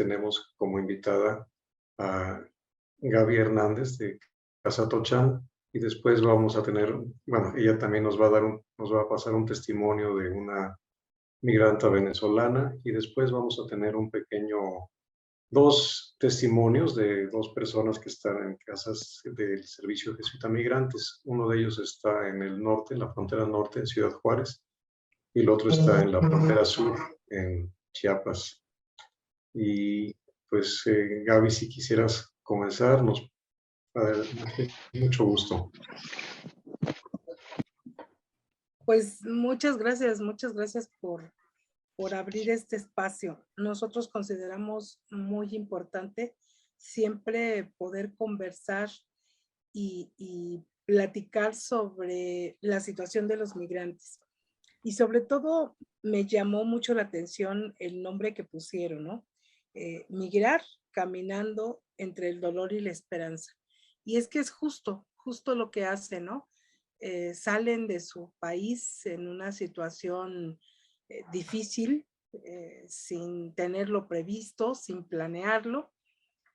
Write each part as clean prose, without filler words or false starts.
tenemos como invitada a Gaby Hernández de Casa Tochán, y después vamos a tener, bueno, ella también nos va a dar nos va a pasar un testimonio de una migrante venezolana, y después vamos a tener dos testimonios de dos personas que están en casas del Servicio Jesuita Migrantes. Uno de ellos está en el norte, en la frontera norte, en Ciudad Juárez, y el otro está en la frontera sur, en Chiapas. Y pues, Gaby, si quisieras comenzar, mucho gusto. Pues muchas gracias por abrir este espacio. Nosotros consideramos muy importante siempre poder conversar y platicar sobre la situación de los migrantes. Y sobre todo me llamó mucho la atención el nombre que pusieron, ¿no? Migrar caminando entre el dolor y la esperanza. Y es que es justo lo que hacen, ¿no? Salen de su país en una situación difícil, sin tenerlo previsto, sin planearlo.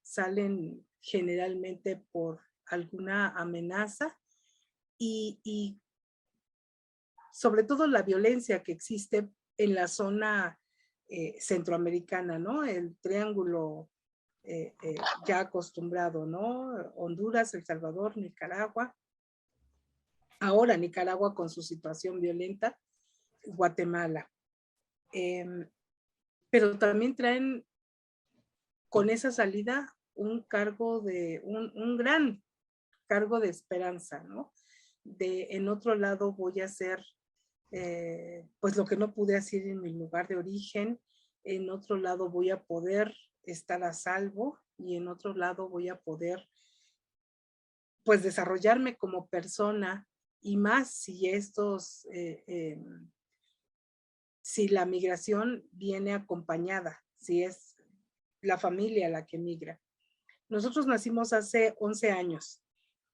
Salen generalmente por alguna amenaza y sobre todo la violencia que existe en la zona centroamericana, ¿no? El triángulo ya acostumbrado, ¿no? Honduras, El Salvador, Nicaragua. Ahora Nicaragua con su situación violenta, Guatemala. Pero también traen con esa salida un gran cargo de esperanza, ¿no? En otro lado voy a hacer pues lo que no pude hacer en mi lugar de origen, en otro lado voy a poder estar a salvo y en otro lado voy a poder pues desarrollarme como persona, y más si si la migración viene acompañada, si es la familia la que migra. Nosotros nacimos hace 11 años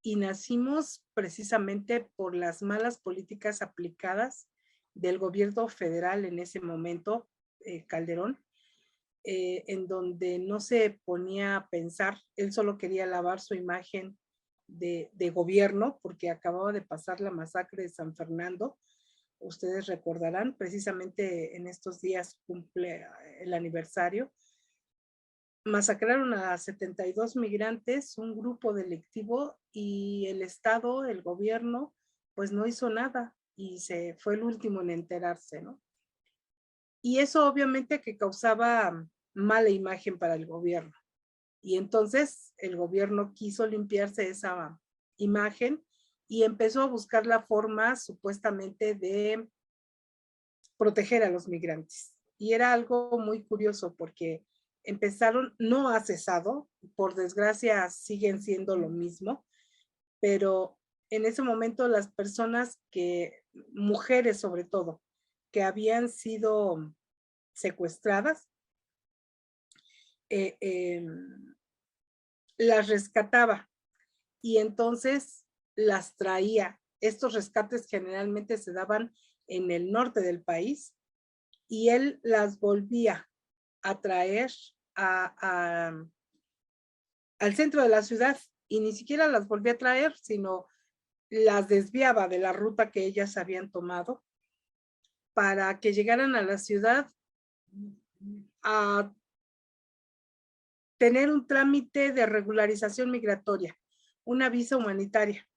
y nacimos precisamente por las malas políticas aplicadas del gobierno federal en ese momento, Calderón, en donde no se ponía a pensar, él solo quería lavar su imagen de gobierno porque acababa de pasar la masacre de San Fernando. Ustedes recordarán, precisamente en estos días cumple el aniversario. Masacraron a 72 migrantes, un grupo delictivo, y el Estado, el gobierno, pues no hizo nada y se fue el último en enterarse, ¿no? Y eso obviamente que causaba mala imagen para el gobierno. Y entonces el gobierno quiso limpiarse esa imagen y empezó a buscar la forma supuestamente de proteger a los migrantes. Y era algo muy curioso porque empezaron, no ha cesado, por desgracia siguen siendo lo mismo, pero en ese momento las personas mujeres sobre todo, que habían sido secuestradas, las rescataba y entonces las traía. Estos rescates generalmente se daban en el norte del país y él las volvía a traer al centro de la ciudad, y ni siquiera las volvía a traer, sino las desviaba de la ruta que ellas habían tomado para que llegaran a la ciudad a tener un trámite de regularización migratoria, una visa humanitaria,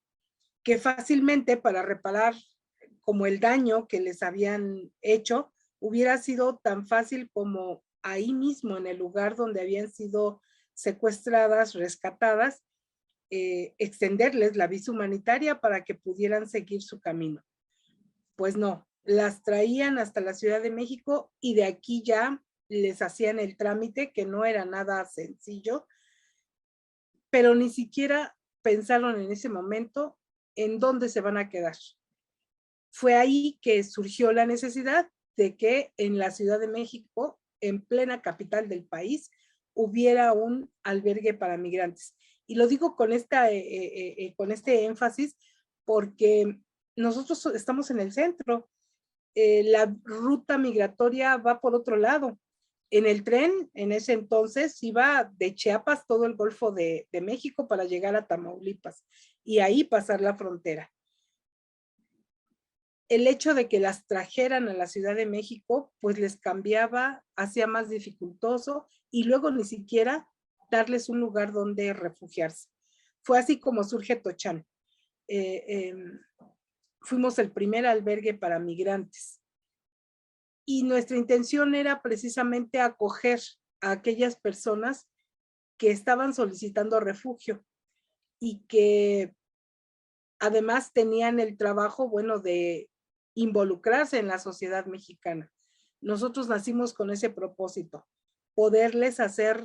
que fácilmente, para reparar como el daño que les habían hecho, hubiera sido tan fácil como ahí mismo en el lugar donde habían sido secuestradas, rescatadas, extenderles la visa humanitaria para que pudieran seguir su camino. Pues no, las traían hasta la Ciudad de México y de aquí ya les hacían el trámite, que no era nada sencillo, pero ni siquiera pensaron en ese momento en dónde se van a quedar. Fue ahí que surgió la necesidad de que en la Ciudad de México, en plena capital del país, hubiera un albergue para migrantes. Y lo digo con este énfasis porque nosotros estamos en el centro. La ruta migratoria va por otro lado. En el tren, en ese entonces, iba de Chiapas todo el Golfo de México para llegar a Tamaulipas y ahí pasar la frontera. El hecho de que las trajeran a la Ciudad de México, pues les cambiaba, hacía más dificultoso y luego ni siquiera darles un lugar donde refugiarse. Fue así como surge Tochán. Fuimos el primer albergue para migrantes y nuestra intención era precisamente acoger a aquellas personas que estaban solicitando refugio y que además tenían el trabajo, bueno, de involucrarse en la sociedad mexicana. Nosotros nacimos con ese propósito, poderles hacer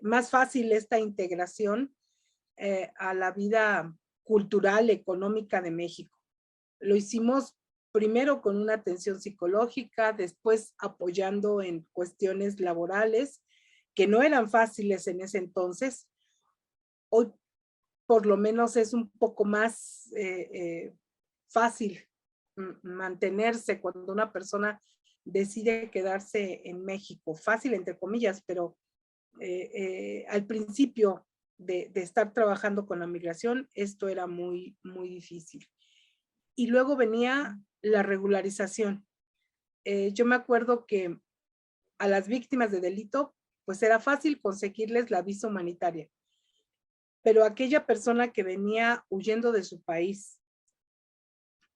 más fácil esta integración a la vida cultural, económica de México. Lo hicimos primero con una atención psicológica, después apoyando en cuestiones laborales que no eran fáciles en ese entonces. Hoy por lo menos es un poco más fácil mantenerse cuando una persona decide quedarse en México. Fácil entre comillas, pero al principio de estar trabajando con la migración, esto era muy, muy difícil. Y luego venía la regularización. Yo me acuerdo que a las víctimas de delito, pues era fácil conseguirles la visa humanitaria. Pero aquella persona que venía huyendo de su país,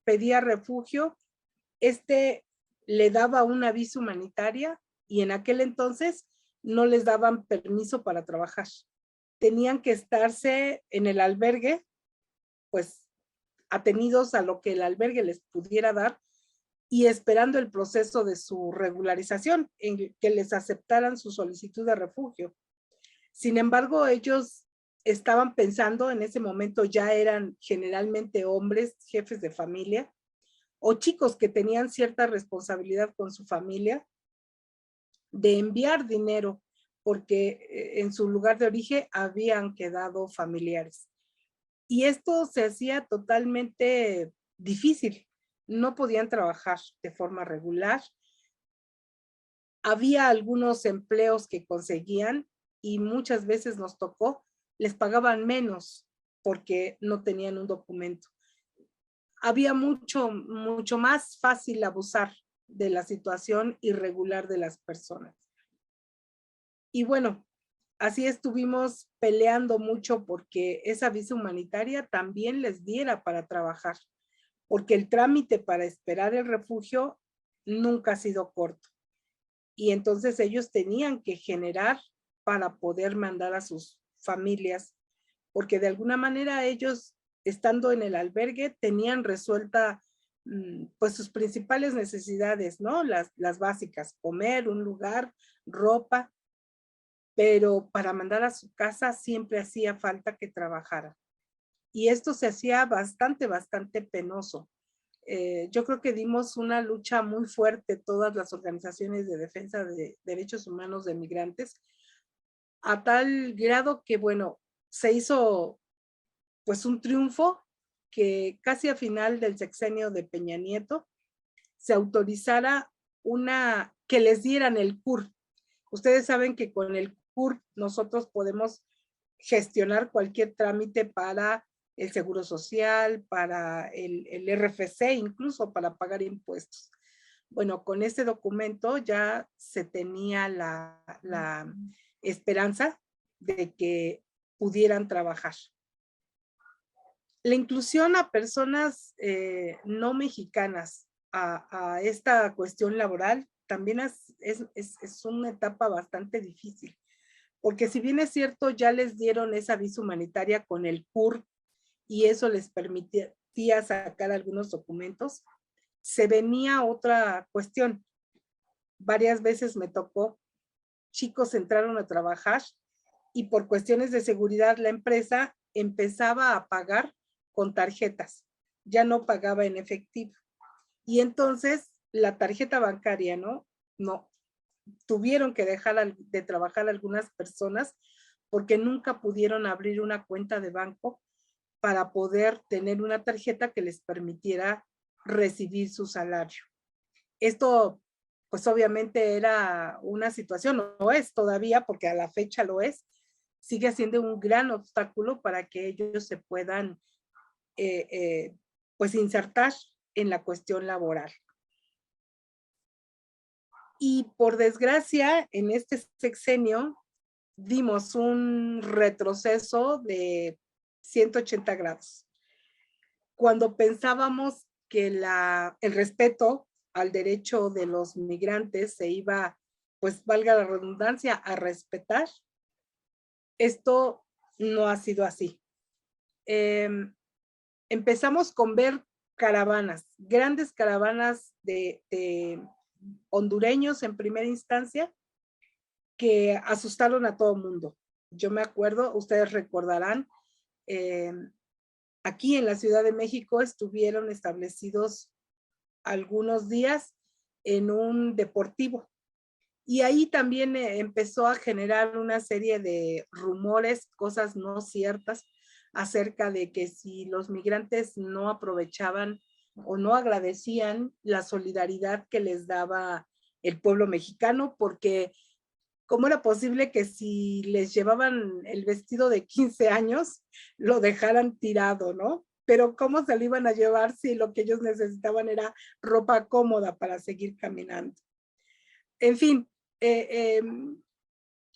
pedía refugio, le daba una visa humanitaria y en aquel entonces no les daban permiso para trabajar. Tenían que estarse en el albergue, pues atenidos a lo que el albergue les pudiera dar y esperando el proceso de su regularización, en que les aceptaran su solicitud de refugio. Sin embargo, ellos estaban pensando, en ese momento ya eran generalmente hombres, jefes de familia, o chicos que tenían cierta responsabilidad con su familia, de enviar dinero, porque en su lugar de origen habían quedado familiares. Y esto se hacía totalmente difícil. No podían trabajar de forma regular. Había algunos empleos que conseguían y muchas veces nos tocó, les pagaban menos porque no tenían un documento. Había mucho más fácil abusar de la situación irregular de las personas. Y bueno, así estuvimos peleando mucho porque esa visa humanitaria también les diera para trabajar, porque el trámite para esperar el refugio nunca ha sido corto. Y entonces ellos tenían que generar para poder mandar a sus familias, porque de alguna manera ellos, estando en el albergue, tenían resuelta pues sus principales necesidades, ¿no? Las básicas, comer, un lugar, ropa, pero para mandar a su casa siempre hacía falta que trabajara. Y esto se hacía bastante penoso. Yo creo que dimos una lucha muy fuerte todas las organizaciones de defensa de derechos humanos de migrantes, a tal grado que, bueno, se hizo pues un triunfo que casi a final del sexenio de Peña Nieto se autorizara que les dieran el CUR. Ustedes saben que con el CUR nosotros podemos gestionar cualquier trámite para el Seguro Social, para el RFC, incluso para pagar impuestos. Bueno, con este documento ya se tenía la esperanza de que pudieran trabajar. La inclusión a personas no mexicanas a esta cuestión laboral también es una etapa bastante difícil, porque si bien es cierto, ya les dieron esa visa humanitaria con el CUR y eso les permitía sacar algunos documentos, se venía otra cuestión. Varias veces me tocó, chicos entraron a trabajar y por cuestiones de seguridad la empresa empezaba a pagar con tarjetas, ya no pagaba en efectivo. Y entonces la tarjeta bancaria, no tuvieron que dejar de trabajar algunas personas porque nunca pudieron abrir una cuenta de banco para poder tener una tarjeta que les permitiera recibir su salario. Esto pues obviamente era una situación, no es todavía, porque a la fecha lo es, sigue siendo un gran obstáculo para que ellos se puedan pues insertar en la cuestión laboral. Y por desgracia, en este sexenio dimos un retroceso de 180 grados. Cuando pensábamos que el respeto al derecho de los migrantes se iba, pues valga la redundancia, a respetar, esto no ha sido así. Empezamos con ver caravanas, grandes caravanas de hondureños en primera instancia, que asustaron a todo el mundo. Yo me acuerdo, ustedes recordarán, aquí en la Ciudad de México estuvieron establecidos algunos días en un deportivo. Y ahí también empezó a generar una serie de rumores, cosas no ciertas, acerca de que si los migrantes no aprovechaban o no agradecían la solidaridad que les daba el pueblo mexicano, porque ¿cómo era posible que si les llevaban el vestido de 15 años, lo dejaran tirado, ¿no? Pero ¿cómo se lo iban a llevar si lo que ellos necesitaban era ropa cómoda para seguir caminando? En fin,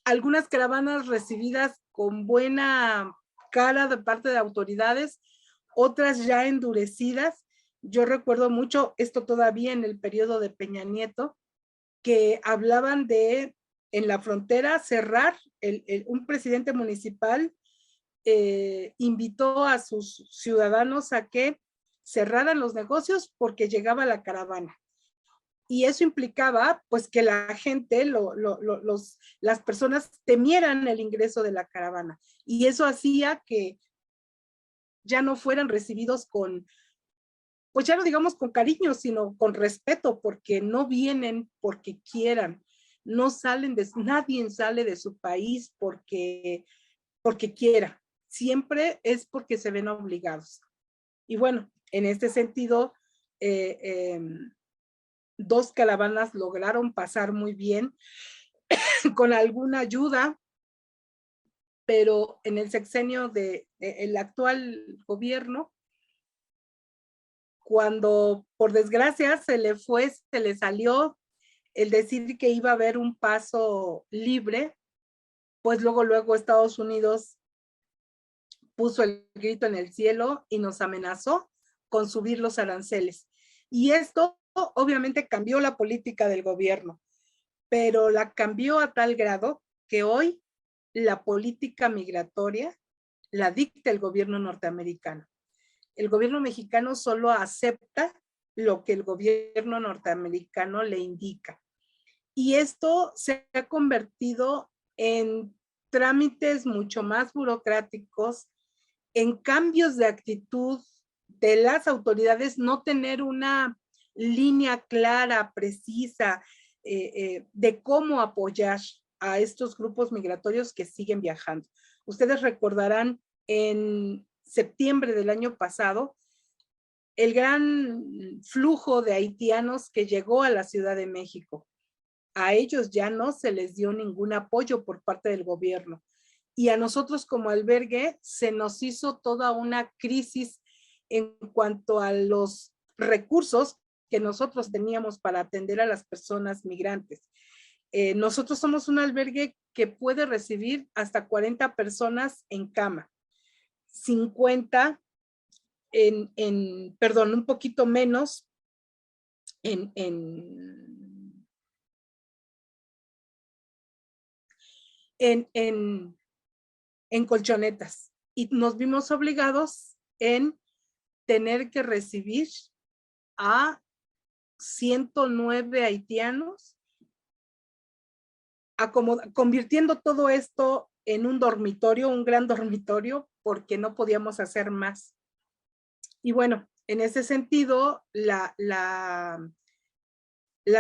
algunas caravanas recibidas con buena cara de parte de autoridades, otras ya endurecidas. Yo recuerdo mucho esto todavía en el periodo de Peña Nieto, que hablaban de en la frontera cerrar, un presidente municipal invitó a sus ciudadanos a que cerraran los negocios porque llegaba la caravana. Y eso implicaba pues que la gente, las personas temieran el ingreso de la caravana. Y eso hacía que ya no fueran recibidos con, pues ya no digamos con cariño, sino con respeto, porque no vienen porque quieran, no salen nadie sale de su país porque quiera, siempre es porque se ven obligados. Y bueno, en este sentido, dos caravanas lograron pasar muy bien, con alguna ayuda, pero en el sexenio el actual gobierno, cuando por desgracia se le salió el decir que iba a haber un paso libre, pues luego Estados Unidos puso el grito en el cielo y nos amenazó con subir los aranceles. Y esto obviamente cambió la política del gobierno, pero la cambió a tal grado que hoy la política migratoria la dicta el gobierno norteamericano. El gobierno mexicano solo acepta lo que el gobierno norteamericano le indica. Y esto se ha convertido en trámites mucho más burocráticos, en cambios de actitud de las autoridades, no tener una línea clara, precisa, de cómo apoyar a estos grupos migratorios que siguen viajando. Ustedes recordarán en septiembre del año pasado el gran flujo de haitianos que llegó a la Ciudad de México. A ellos ya no se les dio ningún apoyo por parte del gobierno. Y a nosotros como albergue se nos hizo toda una crisis en cuanto a los recursos que nosotros teníamos para atender a las personas migrantes. Nosotros somos un albergue que puede recibir hasta 40 personas en cama, 50 perdón, un poquito menos en colchonetas. Y nos vimos obligados en tener que recibir a 109 haitianos, convirtiendo todo esto en un dormitorio, un gran dormitorio, porque no podíamos hacer más. Y bueno, en ese sentido, la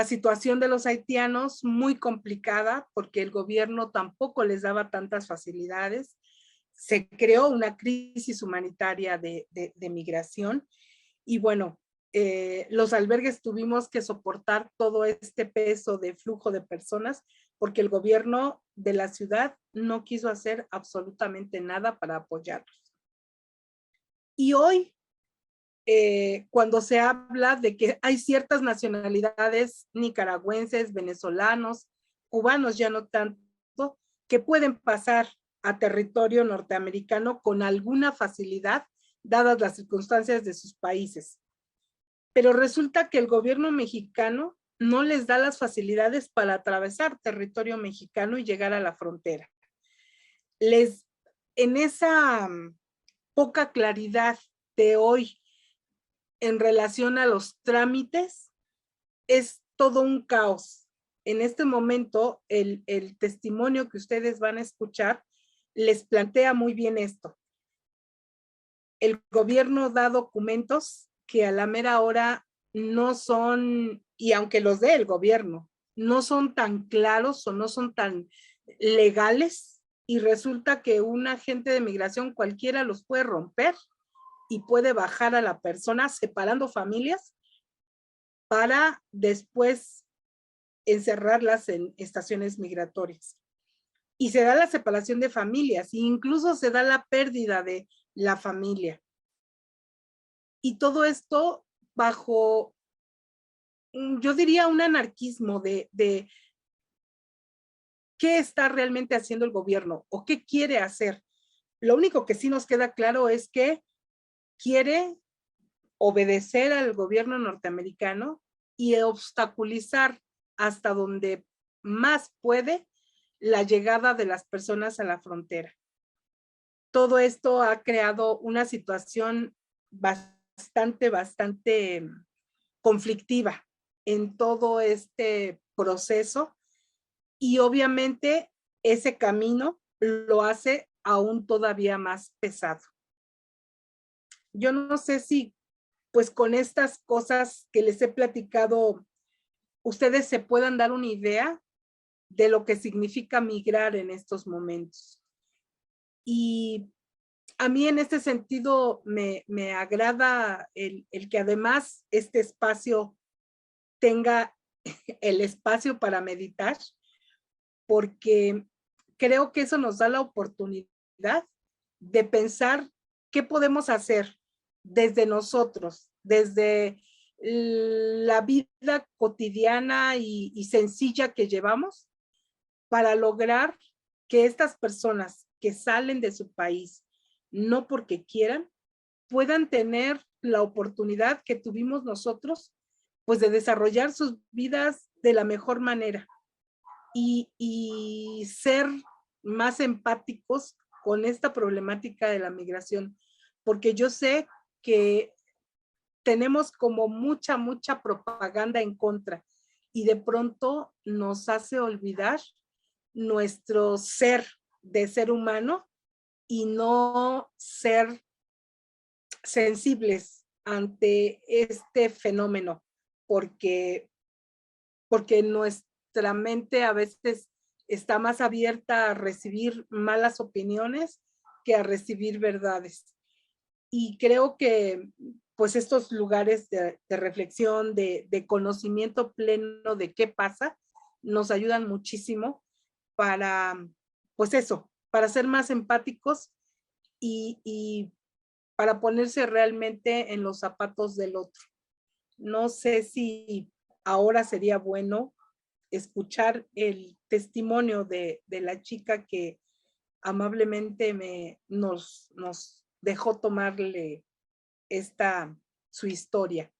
situación de los haitianos muy complicada, porque el gobierno tampoco les daba tantas facilidades. Se creó una crisis humanitaria de migración. Y bueno, los albergues tuvimos que soportar todo este peso de flujo de personas porque el gobierno de la ciudad no quiso hacer absolutamente nada para apoyarlos. Y hoy, cuando se habla de que hay ciertas nacionalidades nicaragüenses, venezolanos, cubanos ya no tanto, que pueden pasar a territorio norteamericano con alguna facilidad, dadas las circunstancias de sus países. Pero resulta que el gobierno mexicano no les da las facilidades para atravesar territorio mexicano y llegar a la frontera. En esa poca claridad de hoy en relación a los trámites, es todo un caos. En este momento, el testimonio que ustedes van a escuchar les plantea muy bien esto. El gobierno da documentos que a la mera hora no son, y aunque los dé el gobierno, no son tan claros o no son tan legales, y resulta que un agente de migración cualquiera los puede romper y puede bajar a la persona separando familias para después encerrarlas en estaciones migratorias. Y se da la separación de familias, e incluso se da la pérdida de la familia. Y todo esto bajo, yo diría, un anarquismo de qué está realmente haciendo el gobierno o qué quiere hacer. Lo único que sí nos queda claro es que quiere obedecer al gobierno norteamericano y obstaculizar hasta donde más puede la llegada de las personas a la frontera. Todo esto ha creado una situación bastante conflictiva en todo este proceso y obviamente ese camino lo hace aún todavía más pesado. Yo no sé si pues con estas cosas que les he platicado, ustedes se puedan dar una idea de lo que significa migrar en estos momentos. Y a mí en este sentido me agrada el que además este espacio tenga el espacio para meditar, porque creo que eso nos da la oportunidad de pensar qué podemos hacer desde nosotros, desde la vida cotidiana y sencilla que llevamos para lograr que estas personas que salen de su país, no porque quieran, puedan tener la oportunidad que tuvimos nosotros, pues de desarrollar sus vidas de la mejor manera y ser más empáticos con esta problemática de la migración, porque yo sé que tenemos como mucha propaganda en contra y de pronto nos hace olvidar nuestro ser de ser humano y no ser sensibles ante este fenómeno, porque nuestra mente a veces está más abierta a recibir malas opiniones que a recibir verdades. Y creo que pues estos lugares de reflexión, de conocimiento pleno de qué pasa, nos ayudan muchísimo para, pues eso, para ser más empáticos y para ponerse realmente en los zapatos del otro. No sé si ahora sería bueno escuchar el testimonio de la chica que amablemente nos dejó tomarle su historia.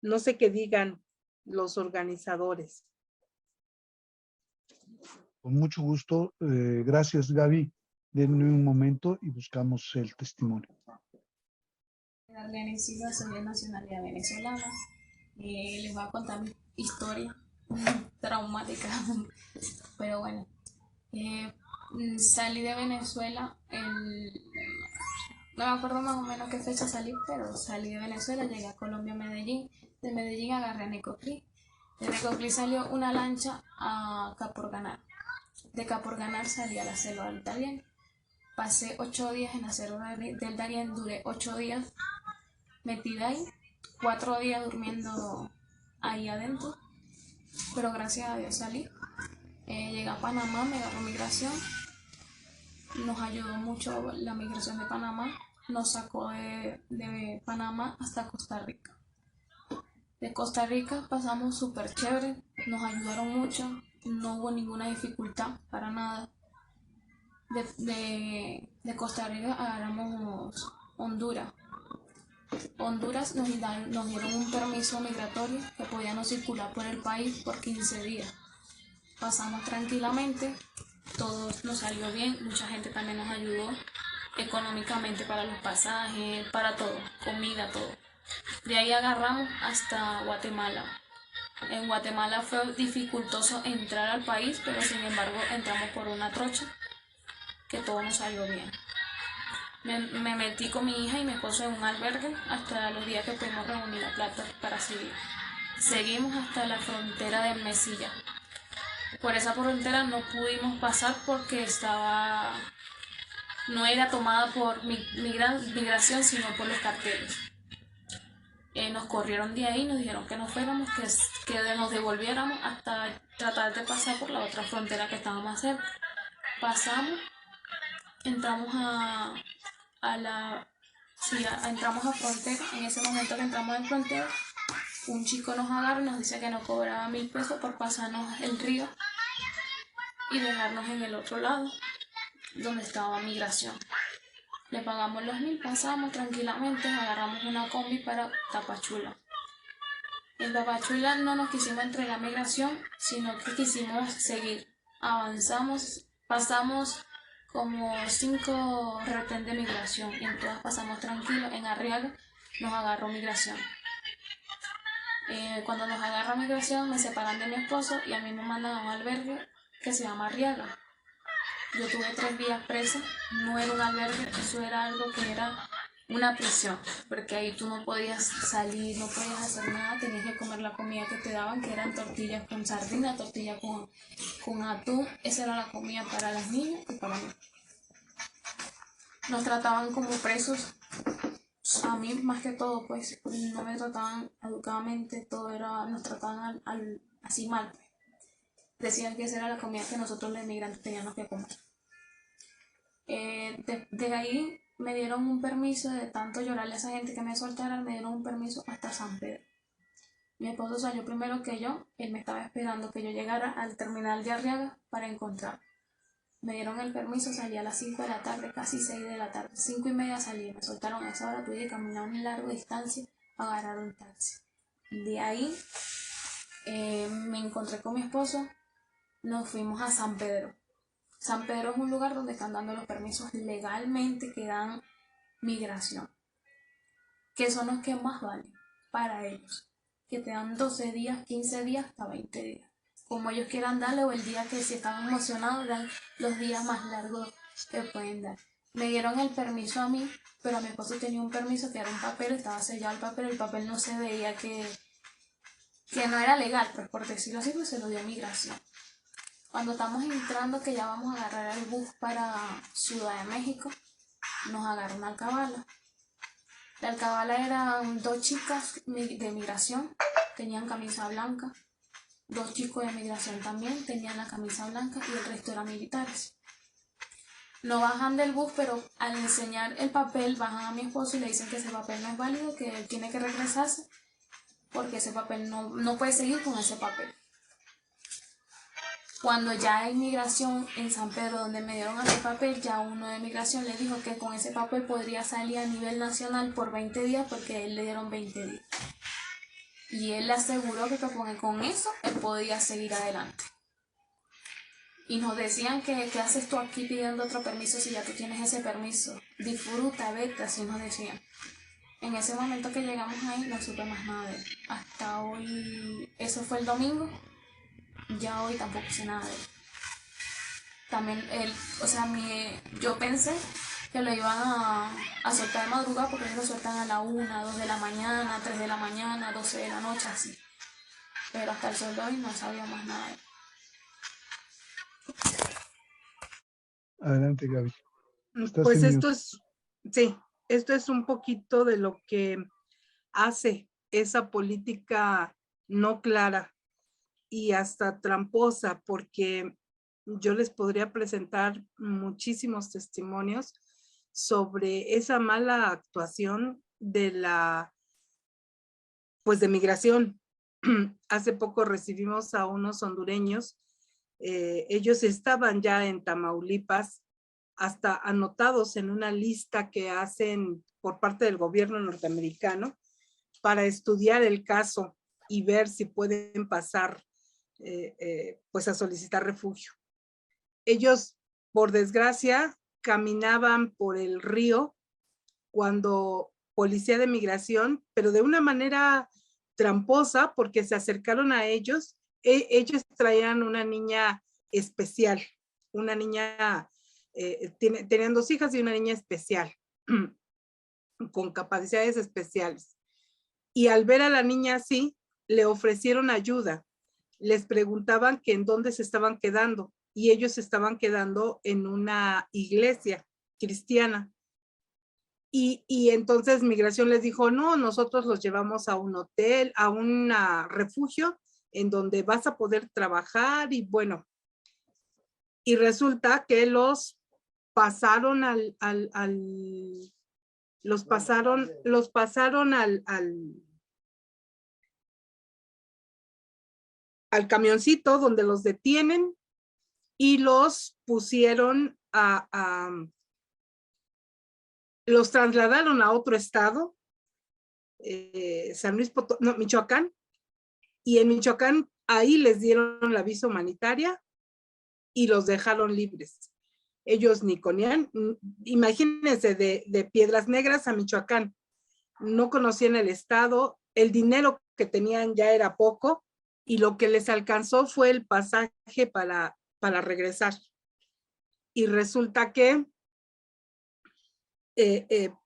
No sé qué digan los organizadores. Con mucho gusto. Gracias, Gaby. Denme un momento y buscamos el testimonio. Darlene Silva, soy de nacionalidad venezolana. Les voy a contar mi historia traumática, pero bueno. Salí de Venezuela, no me acuerdo más o menos qué fecha salí, pero salí de Venezuela, llegué a Colombia, Medellín. De Medellín agarré a Necoclí. De Necoclí salió una lancha a Capurganá. De Capurganá salí a la selva del Darién. Pasé 8 días en la selva del Darién, duré 8 días metida ahí 4 días durmiendo ahí adentro, pero gracias a Dios salí. Llegué a Panamá, me agarró migración, nos ayudó mucho la migración de Panamá, nos sacó de Panamá hasta Costa Rica. De Costa Rica pasamos súper chévere, nos ayudaron mucho, no hubo ninguna dificultad para nada. De Costa Rica agarramos Honduras. Honduras nos dieron un permiso migratorio que podíamos circular por el país por 15 días. Pasamos tranquilamente, todo nos salió bien, mucha gente también nos ayudó económicamente para los pasajes, para todo, comida, todo. De ahí agarramos hasta Guatemala. En Guatemala fue dificultoso entrar al país, pero sin embargo entramos por una trocha, que todo nos salió bien. Me metí con mi hija y mi esposo en un albergue hasta los días que pudimos reunir la plata para seguir. Seguimos hasta la frontera de Mesilla. Por esa frontera no pudimos pasar porque no era tomada por migración, sino por los carteles. Nos corrieron de ahí, nos dijeron que nos fuéramos, que nos devolviéramos hasta tratar de pasar por la otra frontera que estaba más cerca. Pasamos, entramos entramos a frontera. En ese momento que entramos en frontera, un chico nos agarra y nos dice que nos cobraba 1,000 pesos por pasarnos el río y dejarnos en el otro lado, donde estaba migración. Le pagamos los 1,000, pasamos tranquilamente, agarramos una combi para Tapachula. En Tapachula no nos quisimos entregar migración, sino que quisimos seguir. Avanzamos, pasamos como 5 retén de migración y en todas pasamos tranquilos. En Arriaga nos agarró migración. Cuando nos agarra migración me separan de mi esposo y a mí me mandan a un albergue que se llama Arriaga. Yo tuve 3 días presa, no era un albergue, eso era algo que era una prisión, porque ahí tú no podías salir, no podías hacer nada, tenías que comer la comida que te daban, que eran tortillas con sardina, tortillas con atún, esa era la comida para las niñas y para mí. Nos trataban como presos, a mí más que todo, pues no me trataban educadamente, nos trataban así mal. Decían que esa era la comida que nosotros los inmigrantes teníamos que comer. De ahí me dieron un permiso, de tanto llorarle a esa gente que me soltaran, me dieron un permiso hasta San Pedro. Mi esposo salió primero que yo, él me estaba esperando que yo llegara al terminal de Arriaga para encontrarlo. Me dieron el permiso, salí a las 5 de la tarde, casi 6 de la tarde, 5:30 salí, me soltaron a esa hora, tuve que caminar una larga distancia para agarrar un taxi. De ahí me encontré con mi esposo, nos fuimos a San Pedro. San Pedro es un lugar donde están dando los permisos legalmente que dan migración, que son los que más valen para ellos, que te dan 12 días, 15 días, hasta 20 días. Como ellos quieran darle, o el día que si están emocionados dan los días más largos que pueden dar. Me dieron el permiso a mí, pero a mi esposo tenía un permiso que era un papel, estaba sellado el papel no se veía que no era legal, pues por decirlo así, pues se lo dio migración. Cuando estamos entrando, que ya vamos a agarrar el bus para Ciudad de México, nos agarró una alcabala. La alcabala eran 2 chicas de migración, tenían camisa blanca. 2 chicos de migración también tenían la camisa blanca y el resto eran militares. No bajan del bus, pero al enseñar el papel bajan a mi esposo y le dicen que ese papel no es válido, que él tiene que regresarse porque ese papel no puede seguir con ese papel. Cuando ya hay migración en San Pedro, donde me dieron a mi papel, ya uno de migración le dijo que con ese papel podría salir a nivel nacional por 20 días porque a él le dieron 20 días. Y él le aseguró que con eso él podía seguir adelante. Y nos decían que ¿qué haces tú aquí pidiendo otro permiso si ya tú tienes ese permiso? Disfruta, vete, así nos decían. En ese momento que llegamos ahí no supe más nada de él. Hasta hoy, eso fue el domingo, ya hoy tampoco sé nada de él. También él, yo pensé que lo iban a soltar de madrugada porque ellos lo sueltan a la 1, 2 de la mañana, 3 de la mañana, 12 de la noche, así. Pero hasta el sol de hoy no sabía más nada de él. Adelante, Gaby. Pues esto es un poquito de lo que hace esa política no clara y hasta tramposa, porque yo les podría presentar muchísimos testimonios sobre esa mala actuación de pues de migración. Hace poco recibimos a unos hondureños, ellos estaban ya en Tamaulipas, hasta anotados en una lista que hacen por parte del gobierno norteamericano para estudiar el caso y ver si pueden pasar pues a solicitar refugio. Ellos, por desgracia, caminaban por el río cuando policía de migración, pero de una manera tramposa, porque se acercaron a ellos. Ellos traían una niña especial, una niña, tenían 2 hijas y una niña especial, con capacidades especiales. Y al ver a la niña así, le ofrecieron ayuda. Les preguntaban que en dónde se estaban quedando, y ellos se estaban quedando en una iglesia cristiana. Y entonces migración les dijo, no, nosotros los llevamos a un hotel, a un refugio en donde vas a poder trabajar. Y bueno, y resulta que los pasaron al camioncito donde los detienen y los pusieron los trasladaron a otro estado, San Luis Potosí, no, Michoacán, y en Michoacán ahí les dieron la visa humanitaria y los dejaron libres. Ellos ni conocían, imagínense, de Piedras Negras a Michoacán, no conocían el estado, el dinero que tenían ya era poco, y lo que les alcanzó fue el pasaje para regresar. Y resulta que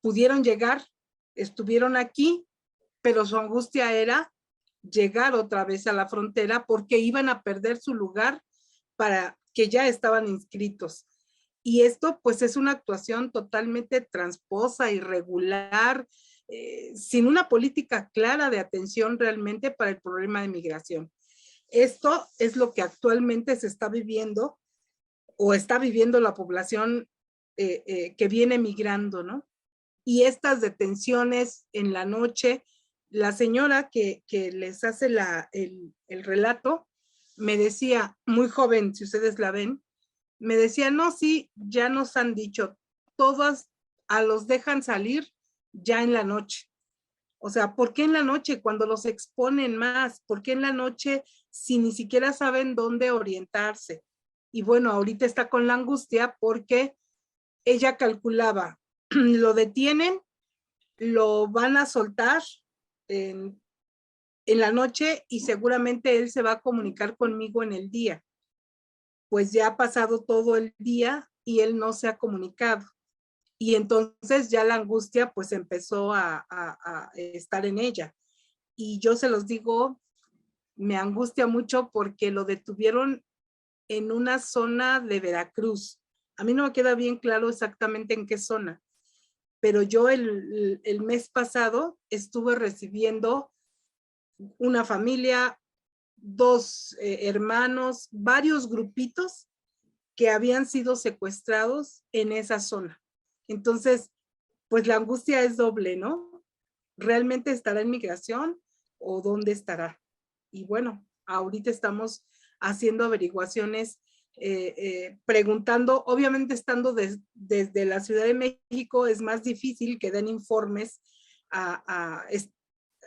pudieron llegar, estuvieron aquí, pero su angustia era llegar otra vez a la frontera porque iban a perder su lugar para que ya estaban inscritos. Y esto pues es una actuación totalmente tramposa, irregular, sin una política clara de atención realmente para el problema de migración. Esto es lo que actualmente se está viviendo o está viviendo la población que viene migrando, ¿no? Y estas detenciones en la noche, la señora que les hace el relato me decía, muy joven, si ustedes la ven, me decía, no, sí, ya nos han dicho, todas los dejan salir ya en la noche. O sea, ¿por qué en la noche cuando los exponen más? ¿Por qué en la noche si ni siquiera saben dónde orientarse? Y bueno, ahorita está con la angustia porque ella calculaba, lo detienen, lo van a soltar en la noche y seguramente él se va a comunicar conmigo en el día. Pues ya ha pasado todo el día y él no se ha comunicado. Y entonces ya la angustia pues empezó a estar en ella. Y yo se los digo, me angustia mucho porque lo detuvieron en una zona de Veracruz. A mí no me queda bien claro exactamente en qué zona, pero yo el mes pasado estuve recibiendo una familia, 2 hermanos, varios grupitos que habían sido secuestrados en esa zona. Entonces, pues la angustia es doble, ¿no? ¿Realmente estará en migración o dónde estará? Y bueno, ahorita estamos haciendo averiguaciones, preguntando, obviamente estando desde la Ciudad de México es más difícil que den informes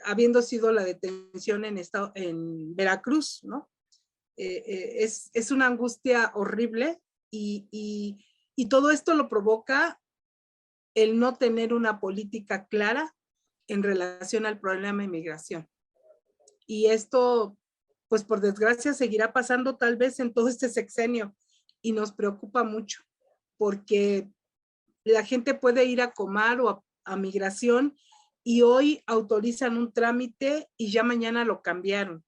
habiendo sido la detención en Veracruz, ¿no? Es una angustia horrible y todo esto lo provoca el no tener una política clara en relación al problema de migración. Y esto, pues por desgracia, seguirá pasando tal vez en todo este sexenio y nos preocupa mucho porque la gente puede ir a Comar o a migración y hoy autorizan un trámite y ya mañana lo cambiaron.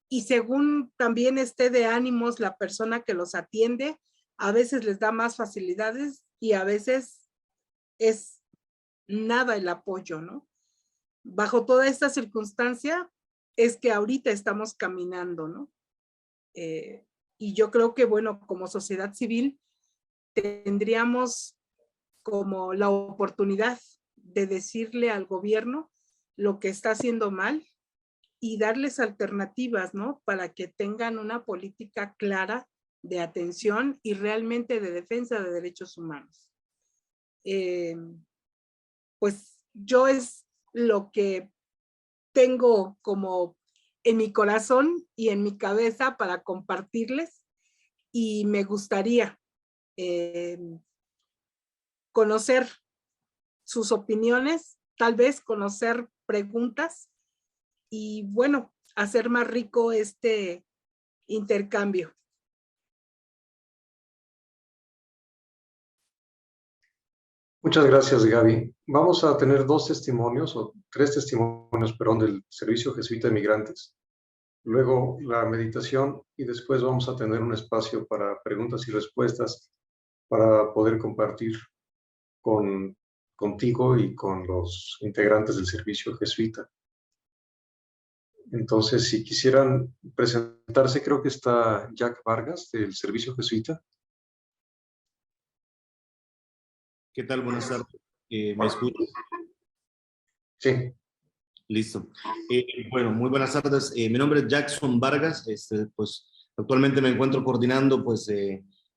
Y según también esté de ánimos la persona que los atiende, a veces les da más facilidades y a veces es nada el apoyo, ¿no? bajo toda esta circunstancia es que ahorita estamos caminando, ¿no? Y yo creo que, bueno, como sociedad civil tendríamos como la oportunidad de decirle al gobierno lo que está haciendo mal y darles alternativas, ¿no? Para que tengan una política clara de atención y realmente de defensa de derechos humanos. Pues yo es lo que tengo como en mi corazón y en mi cabeza para compartirles, y me gustaría conocer sus opiniones, tal vez conocer preguntas y, bueno, hacer más rico este intercambio. Muchas gracias, Gaby. Vamos a tener dos testimonios, o tres testimonios, perdón, del Servicio Jesuita de Migrantes. Luego la meditación y después vamos a tener un espacio para preguntas y respuestas para poder compartir contigo y con los integrantes del Servicio Jesuita. Entonces, si quisieran presentarse, creo que está Jack Vargas del Servicio Jesuita. ¿Qué tal? Buenas tardes. ¿Me escuchas? Sí. Listo. Bueno, muy buenas tardes. Mi nombre es Jackson Vargas. Pues actualmente me encuentro coordinando pues,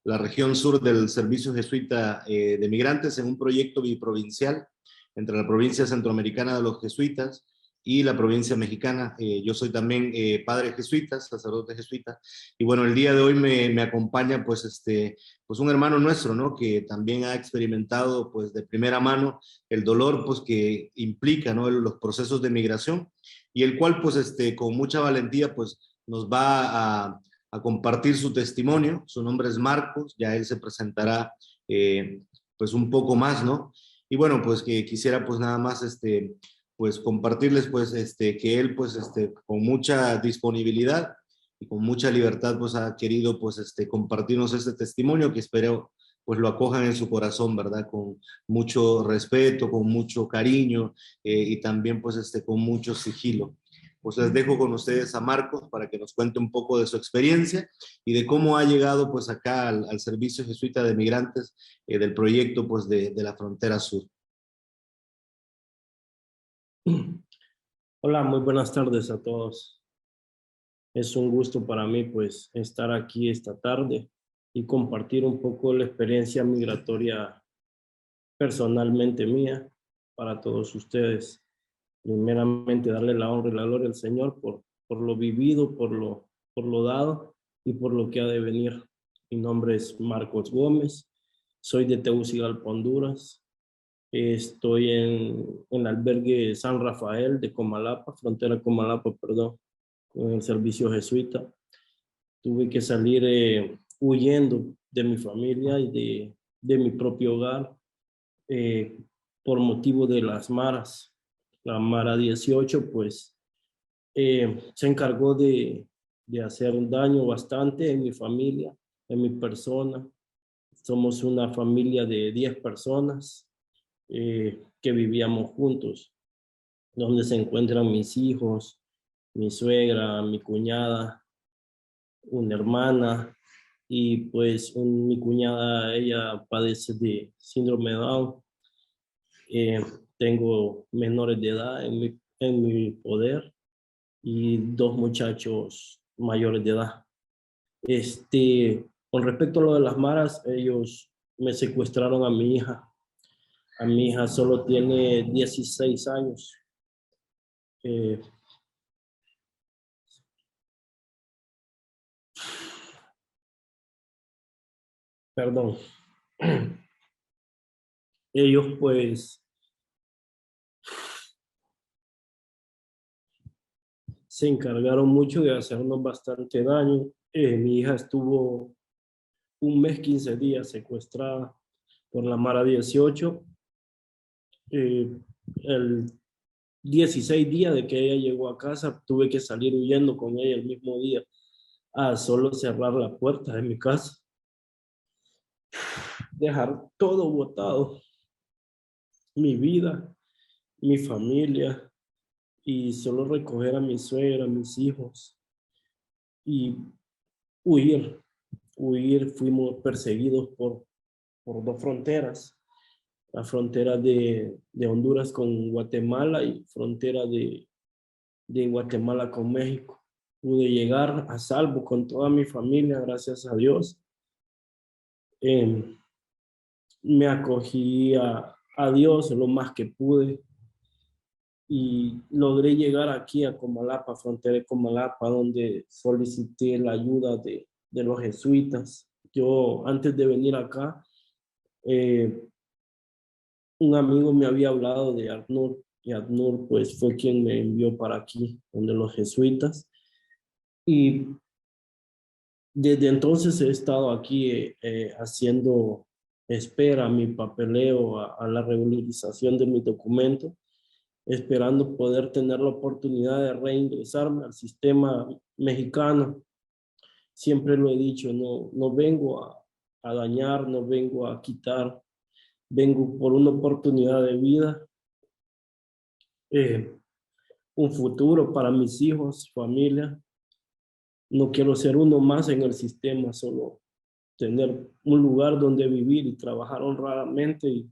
la región sur del Servicio Jesuita de Migrantes en un proyecto biprovincial entre la provincia centroamericana de los jesuitas y la provincia mexicana. Yo soy también padre jesuita, sacerdote jesuita, y bueno, el día de hoy me acompaña pues, pues un hermano nuestro, ¿no? Que también ha experimentado pues de primera mano el dolor pues que implica, ¿no? Los procesos de migración, y el cual pues con mucha valentía pues nos va a compartir su testimonio. Su nombre es Marcos, ya él se presentará pues un poco más, ¿no? Y bueno, pues que quisiera pues nada más pues compartirles pues que él pues con mucha disponibilidad y con mucha libertad pues ha querido pues compartirnos este testimonio, que espero pues lo acojan en su corazón, ¿verdad? Con mucho respeto, con mucho cariño y también pues con mucho sigilo. Pues les dejo con ustedes a Marcos para que nos cuente un poco de su experiencia y de cómo ha llegado pues acá al Servicio Jesuita de Migrantes del proyecto pues de la frontera sur. Hola, muy buenas tardes a todos. Es un gusto para mí pues estar aquí esta tarde y compartir un poco la experiencia migratoria personalmente mía para todos ustedes. Primeramente darle la honra y la gloria al Señor por lo vivido, por lo dado y por lo que ha de venir. Mi nombre es Marcos Gómez, soy de Tegucigalpa, Honduras. Estoy en el albergue San Rafael de Comalapa, frontera Comalapa, perdón, con el servicio jesuita. Tuve que salir huyendo de mi familia y de mi propio hogar por motivo de las maras. La Mara 18, pues, se encargó de hacer un daño bastante en mi familia, en mi persona. Somos una familia de 10 personas. Que vivíamos juntos, donde se encuentran mis hijos, mi suegra, mi cuñada, una hermana, y pues mi cuñada, ella padece de síndrome de Down. Tengo menores de edad en mi poder y 2 muchachos mayores de edad. Con respecto a lo de las maras, ellos me secuestraron a mi hija. A mi hija solo tiene 16 años. Perdón. Ellos pues se encargaron mucho de hacernos bastante daño. Mi hija estuvo 1 mes, 15 días secuestrada por la Mara 18. El 16 día de que ella llegó a casa, tuve que salir huyendo con ella el mismo día a solo cerrar la puerta de mi casa. Dejar todo botado. Mi vida, mi familia, y solo recoger a mi suegra, a mis hijos y huir. Fuimos perseguidos por 2 fronteras, la frontera de Honduras con Guatemala y frontera de Guatemala con México. Pude llegar a salvo con toda mi familia, gracias a Dios. Me acogí a Dios lo más que pude y logré llegar aquí a Comalapa, frontera de Comalapa, donde solicité la ayuda de los jesuitas. Yo, antes de venir acá, un amigo me había hablado de ACNUR, y ACNUR pues fue quien me envió para aquí, donde los jesuitas. Y desde entonces he estado aquí haciendo espera mi papeleo a la regularización de mi documento, esperando poder tener la oportunidad de reingresarme al sistema mexicano. Siempre lo he dicho, no vengo a dañar, no vengo a quitar, vengo por una oportunidad de vida, un futuro para mis hijos, familia. No quiero ser uno más en el sistema, solo tener un lugar donde vivir y trabajar honradamente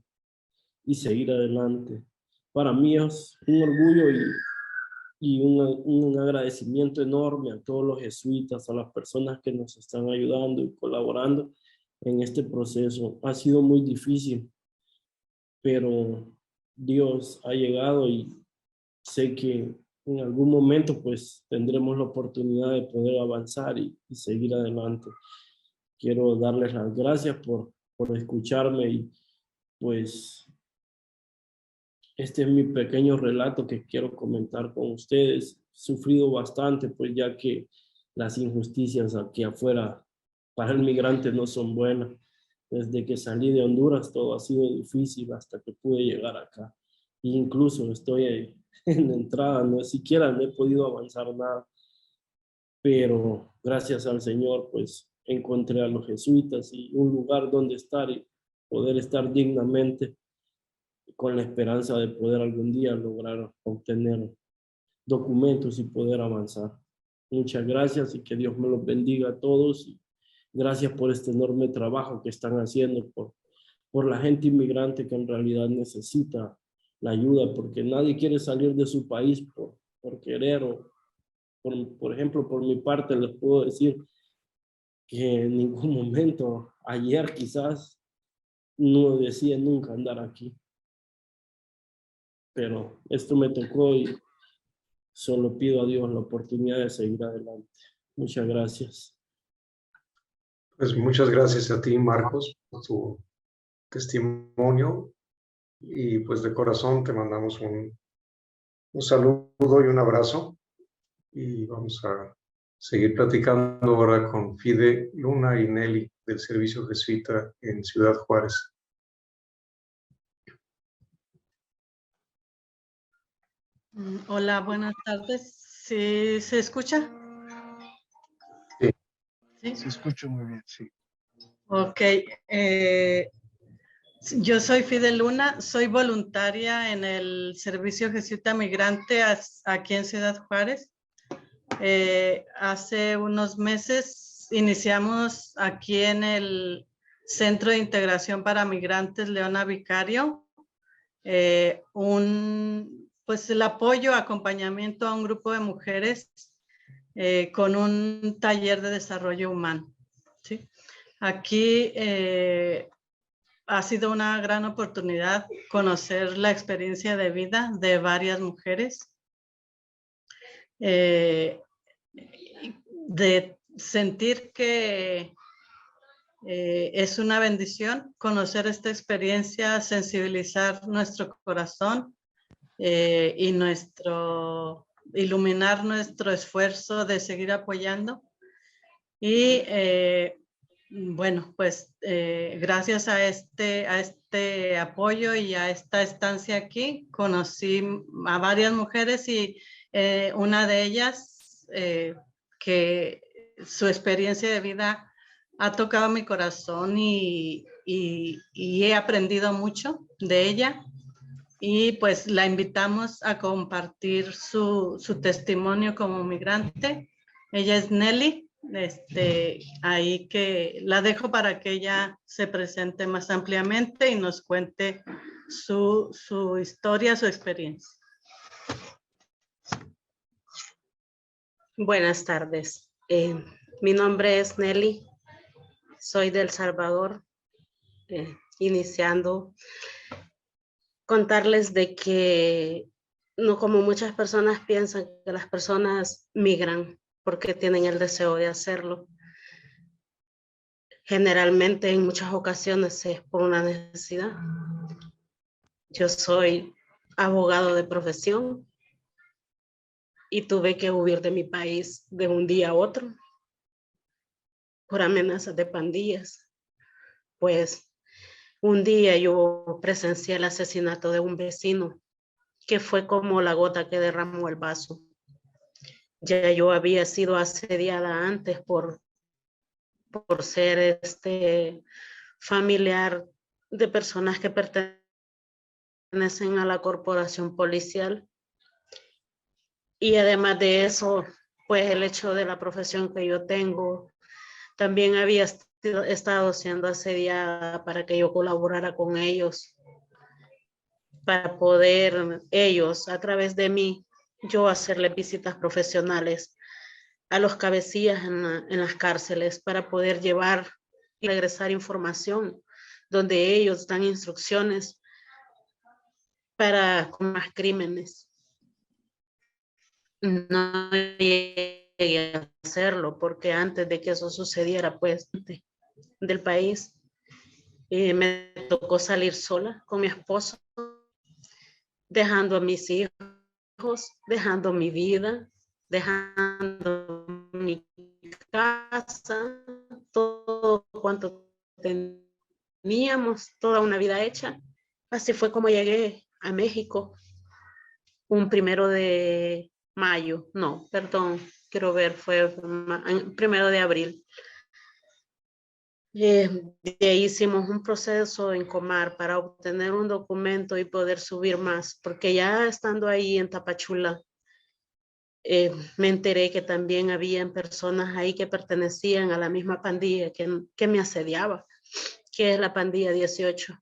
y seguir adelante. Para mí es un orgullo y un agradecimiento enorme a todos los jesuitas, a las personas que nos están ayudando y colaborando en este proceso. Ha sido muy difícil, pero Dios ha llegado y sé que en algún momento pues tendremos la oportunidad de poder avanzar y seguir adelante. Quiero darles las gracias por escucharme y pues este es mi pequeño relato que quiero comentar con ustedes. He sufrido bastante pues ya que las injusticias aquí afuera para el migrante no son buenas. Desde que salí de Honduras todo ha sido difícil hasta que pude llegar acá. E incluso estoy en la entrada, no siquiera no he podido avanzar nada. Pero gracias al Señor, pues encontré a los jesuitas y un lugar donde estar y poder estar dignamente con la esperanza de poder algún día lograr obtener documentos y poder avanzar. Muchas gracias y que Dios me los bendiga a todos. Y gracias por este enorme trabajo que están haciendo por la gente inmigrante que en realidad necesita la ayuda, porque nadie quiere salir de su país por querer o por ejemplo, por mi parte les puedo decir que en ningún momento, ayer quizás, no decía nunca andar aquí. Pero esto me tocó y solo pido a Dios la oportunidad de seguir adelante. Muchas gracias. Pues muchas gracias a ti, Marcos, por tu testimonio y pues de corazón te mandamos un saludo y un abrazo y vamos a seguir platicando ahora con Fide Luna y Nelly del Servicio Jesuita en Ciudad Juárez. Hola, buenas tardes. ¿Sí se escucha? Sí. ¿Sí? Se escucha muy bien, sí. Ok. Yo soy Fide Luna, soy voluntaria en el Servicio Jesuita Migrante aquí en Ciudad Juárez. Hace unos meses iniciamos aquí en el Centro de Integración para Migrantes Leona Vicario pues el apoyo, acompañamiento a un grupo de mujeres con un taller de desarrollo humano. ¿Sí? Aquí ha sido una gran oportunidad conocer la experiencia de vida de varias mujeres, de sentir que es una bendición conocer esta experiencia, sensibilizar nuestro corazón y iluminar nuestro esfuerzo de seguir apoyando. Y bueno, pues gracias a este apoyo y a esta estancia aquí, conocí a varias mujeres y una de ellas que su experiencia de vida ha tocado mi corazón y he aprendido mucho de ella. y pues la invitamos a compartir su testimonio como migrante. Ella es Nelly, ahí que la dejo para que ella se presente más ampliamente y nos cuente su historia, su experiencia. Buenas tardes. Mi nombre es Nelly, soy de El Salvador, iniciando contarles de que no como muchas personas piensan que las personas migran porque tienen el deseo de hacerlo. Generalmente en muchas ocasiones es por una necesidad. Yo soy abogado de profesión y tuve que huir de mi país de un día a otro por amenazas de pandillas. Pues un día yo presencié el asesinato de un vecino, que fue como la gota que derramó el vaso. Ya yo había sido asediada antes por ser familiar de personas que pertenecen a la corporación policial. Y además de eso, pues el hecho de la profesión que yo tengo, también había estado siendo asediada para que yo colaborara con ellos, para poder ellos, a través de mí, yo hacerles visitas profesionales a los cabecillas en las cárceles para poder llevar y regresar información donde ellos dan instrucciones para con más crímenes. No llegué a hacerlo porque antes de que eso sucediera, pues, del país, me tocó salir sola con mi esposo, dejando a mis hijos, dejando mi vida, dejando mi casa, todo cuanto teníamos, toda una vida hecha. Así fue como llegué a México un 1 de mayo, no, perdón, quiero ver, fue 1 de abril. De ahí hicimos un proceso en Comar para obtener un documento y poder subir más, porque ya estando ahí en Tapachula, me enteré que también habían personas ahí que pertenecían a la misma pandilla que me asediaba, que es la pandilla 18.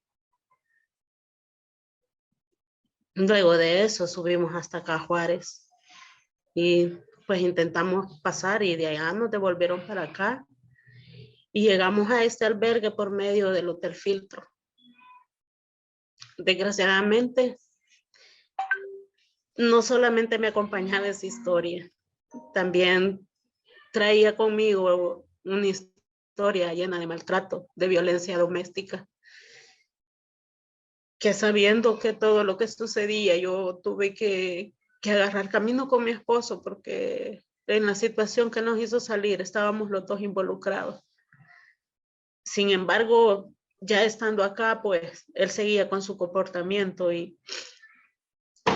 Luego de eso subimos hasta acá a Juárez y pues intentamos pasar y de allá nos devolvieron para acá y llegamos a este albergue por medio del Hotel Filtro. Desgraciadamente, no solamente me acompañaba esa historia, también traía conmigo una historia llena de maltrato, de violencia doméstica, que sabiendo que todo lo que sucedía, yo tuve que agarrar camino con mi esposo porque en la situación que nos hizo salir estábamos los dos involucrados. Sin embargo, ya estando acá, pues él seguía con su comportamiento y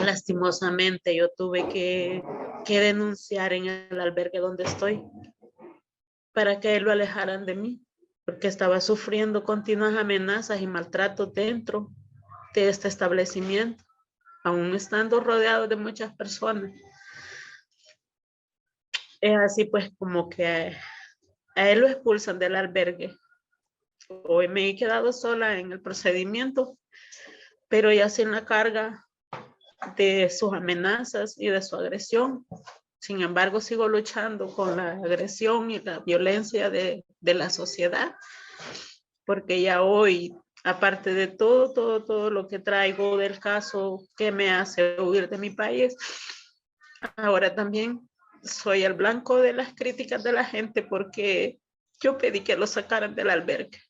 lastimosamente yo tuve que denunciar en el albergue donde estoy para que lo alejaran de mí, porque estaba sufriendo continuas amenazas y maltratos dentro de este establecimiento, aún estando rodeado de muchas personas. Es así pues como que a él lo expulsan del albergue. Hoy me he quedado sola en el procedimiento, pero ya sin la carga de sus amenazas y de su agresión. Sin embargo, sigo luchando con la agresión y la violencia de la sociedad, porque ya hoy, aparte de todo lo que traigo del caso que me hace huir de mi país, ahora también soy el blanco de las críticas de la gente porque yo pedí que lo sacaran del albergue.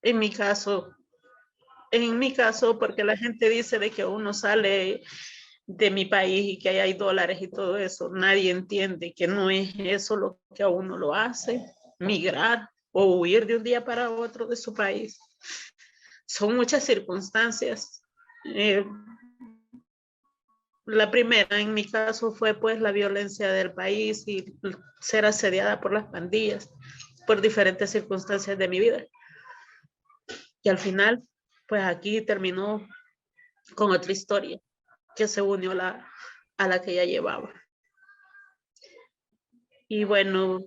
En mi caso, porque la gente dice de que uno sale de mi país y que ahí hay dólares y todo eso, nadie entiende que no es eso lo que a uno lo hace, migrar o huir de un día para otro de su país. Son muchas circunstancias. La primera en mi caso fue pues la violencia del país y ser asediada por las pandillas por diferentes circunstancias de mi vida. Y al final, pues aquí terminó con otra historia que se unió a la que ya llevaba. Y bueno,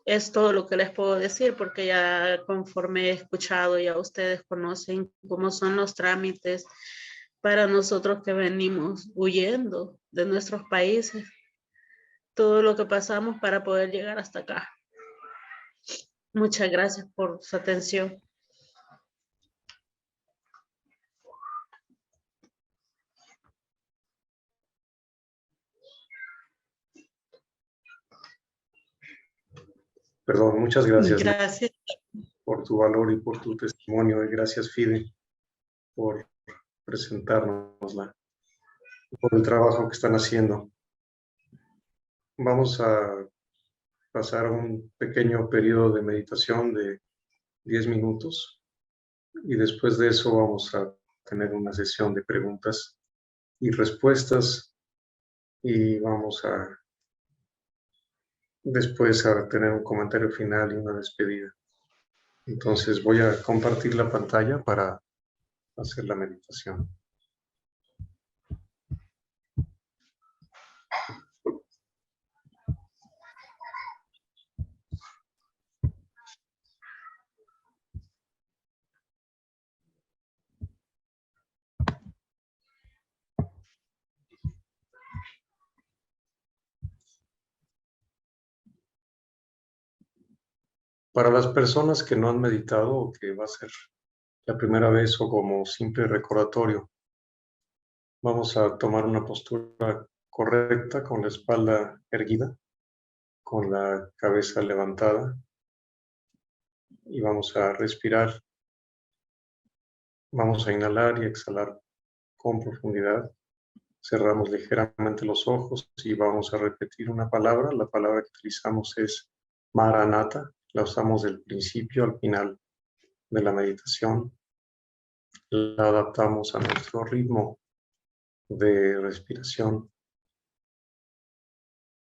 es todo lo que les puedo decir, porque ya conforme he escuchado, ya ustedes conocen cómo son los trámites para nosotros que venimos huyendo de nuestros países, todo lo que pasamos para poder llegar hasta acá. Muchas gracias por su atención. Perdón, muchas gracias Gracias. por tu valor y por tu testimonio. Y gracias, Fide, por presentárnosla, por el trabajo que están haciendo. Vamos a pasar a un pequeño periodo de meditación de 10 minutos y después de eso vamos a tener una sesión de preguntas y respuestas y vamos a después a tener un comentario final y una despedida. Entonces voy a compartir la pantalla para hacer la meditación. Para las personas que no han meditado o que va a ser la primera vez o como simple recordatorio, vamos a tomar una postura correcta con la espalda erguida, con la cabeza levantada y vamos a respirar. Vamos a inhalar y exhalar con profundidad. Cerramos ligeramente los ojos y vamos a repetir una palabra. La palabra que utilizamos es Maranatha. La usamos del principio al final de la meditación. La adaptamos a nuestro ritmo de respiración.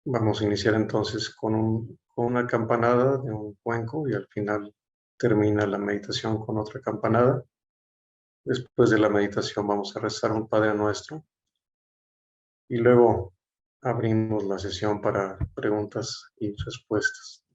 Vamos a iniciar entonces con una campanada de un cuenco y al final termina la meditación con otra campanada. Después de la meditación vamos a rezar un Padre Nuestro y luego abrimos la sesión para preguntas y respuestas.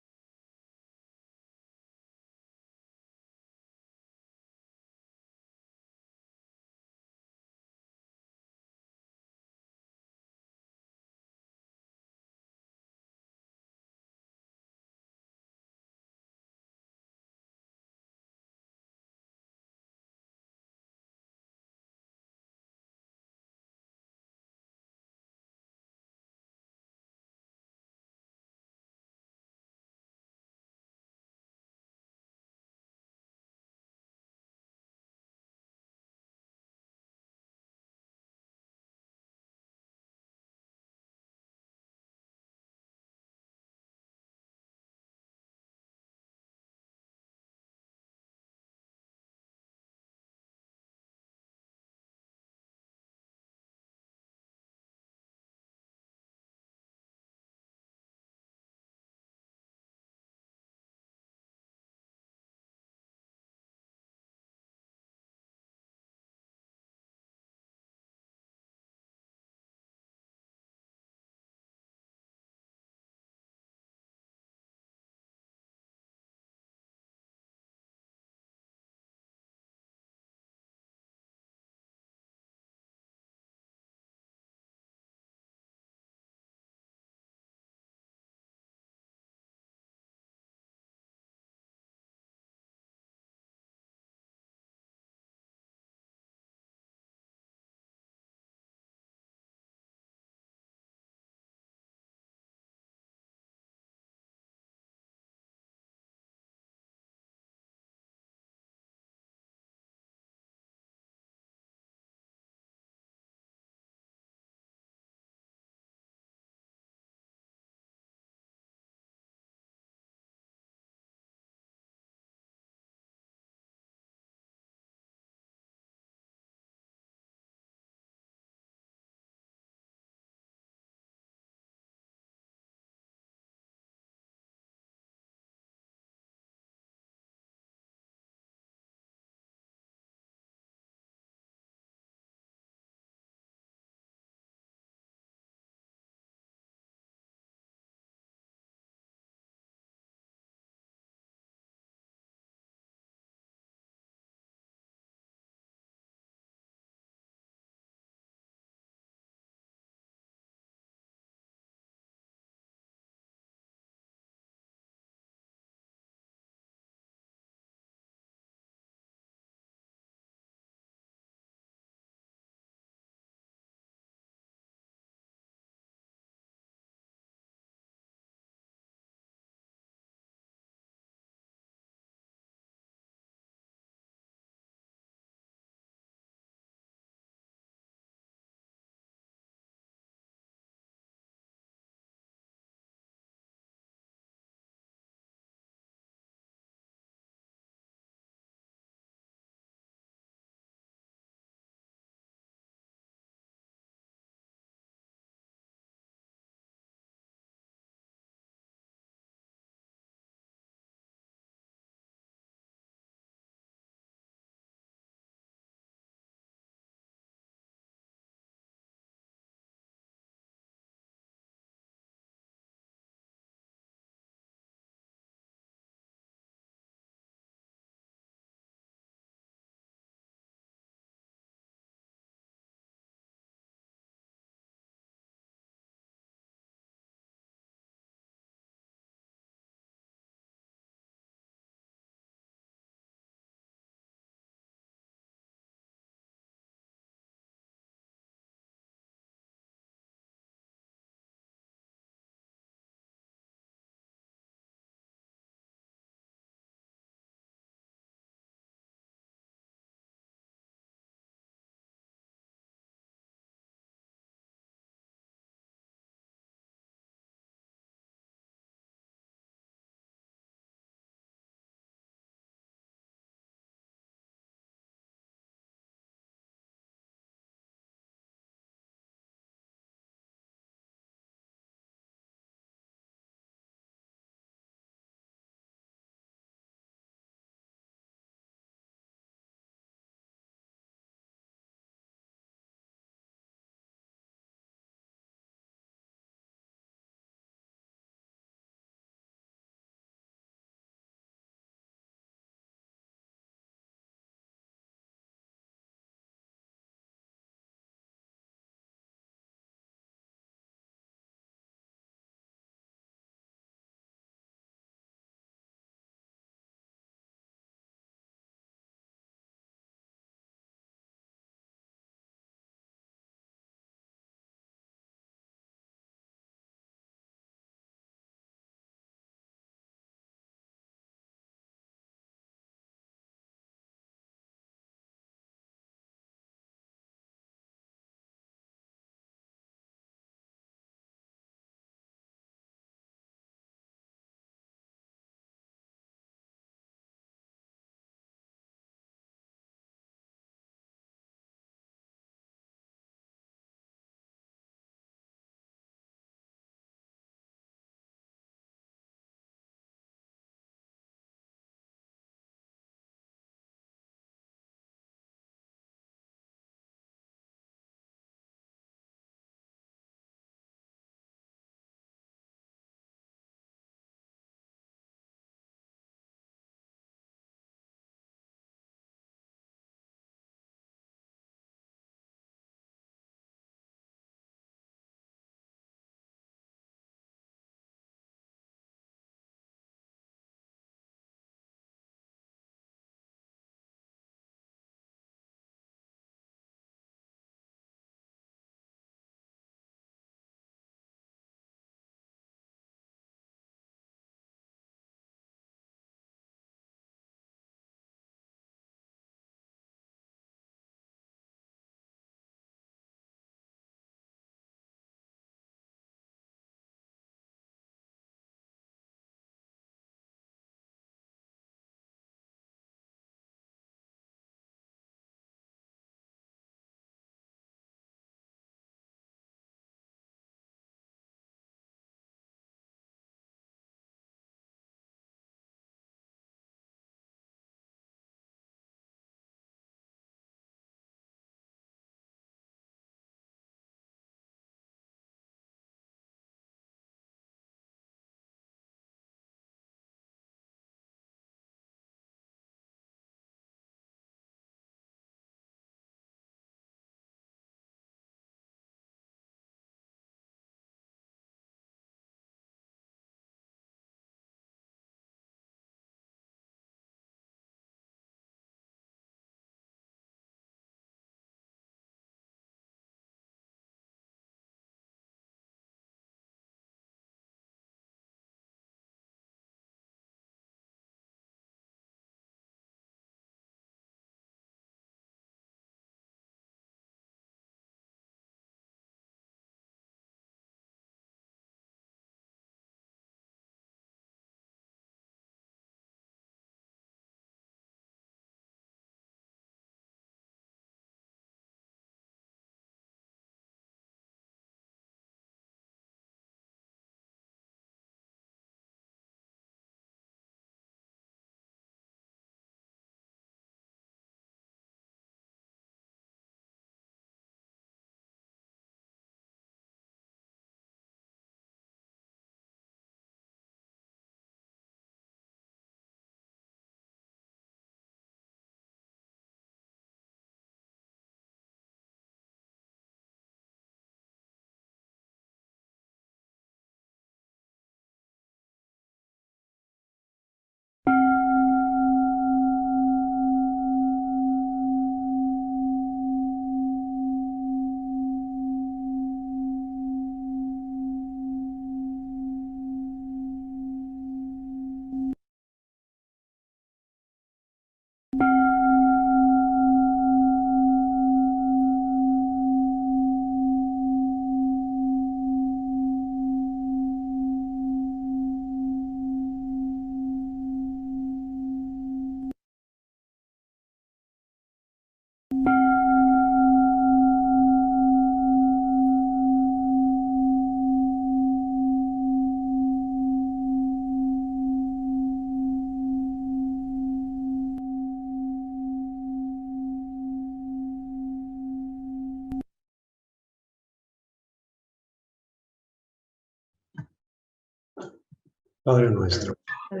Padre nuestro, que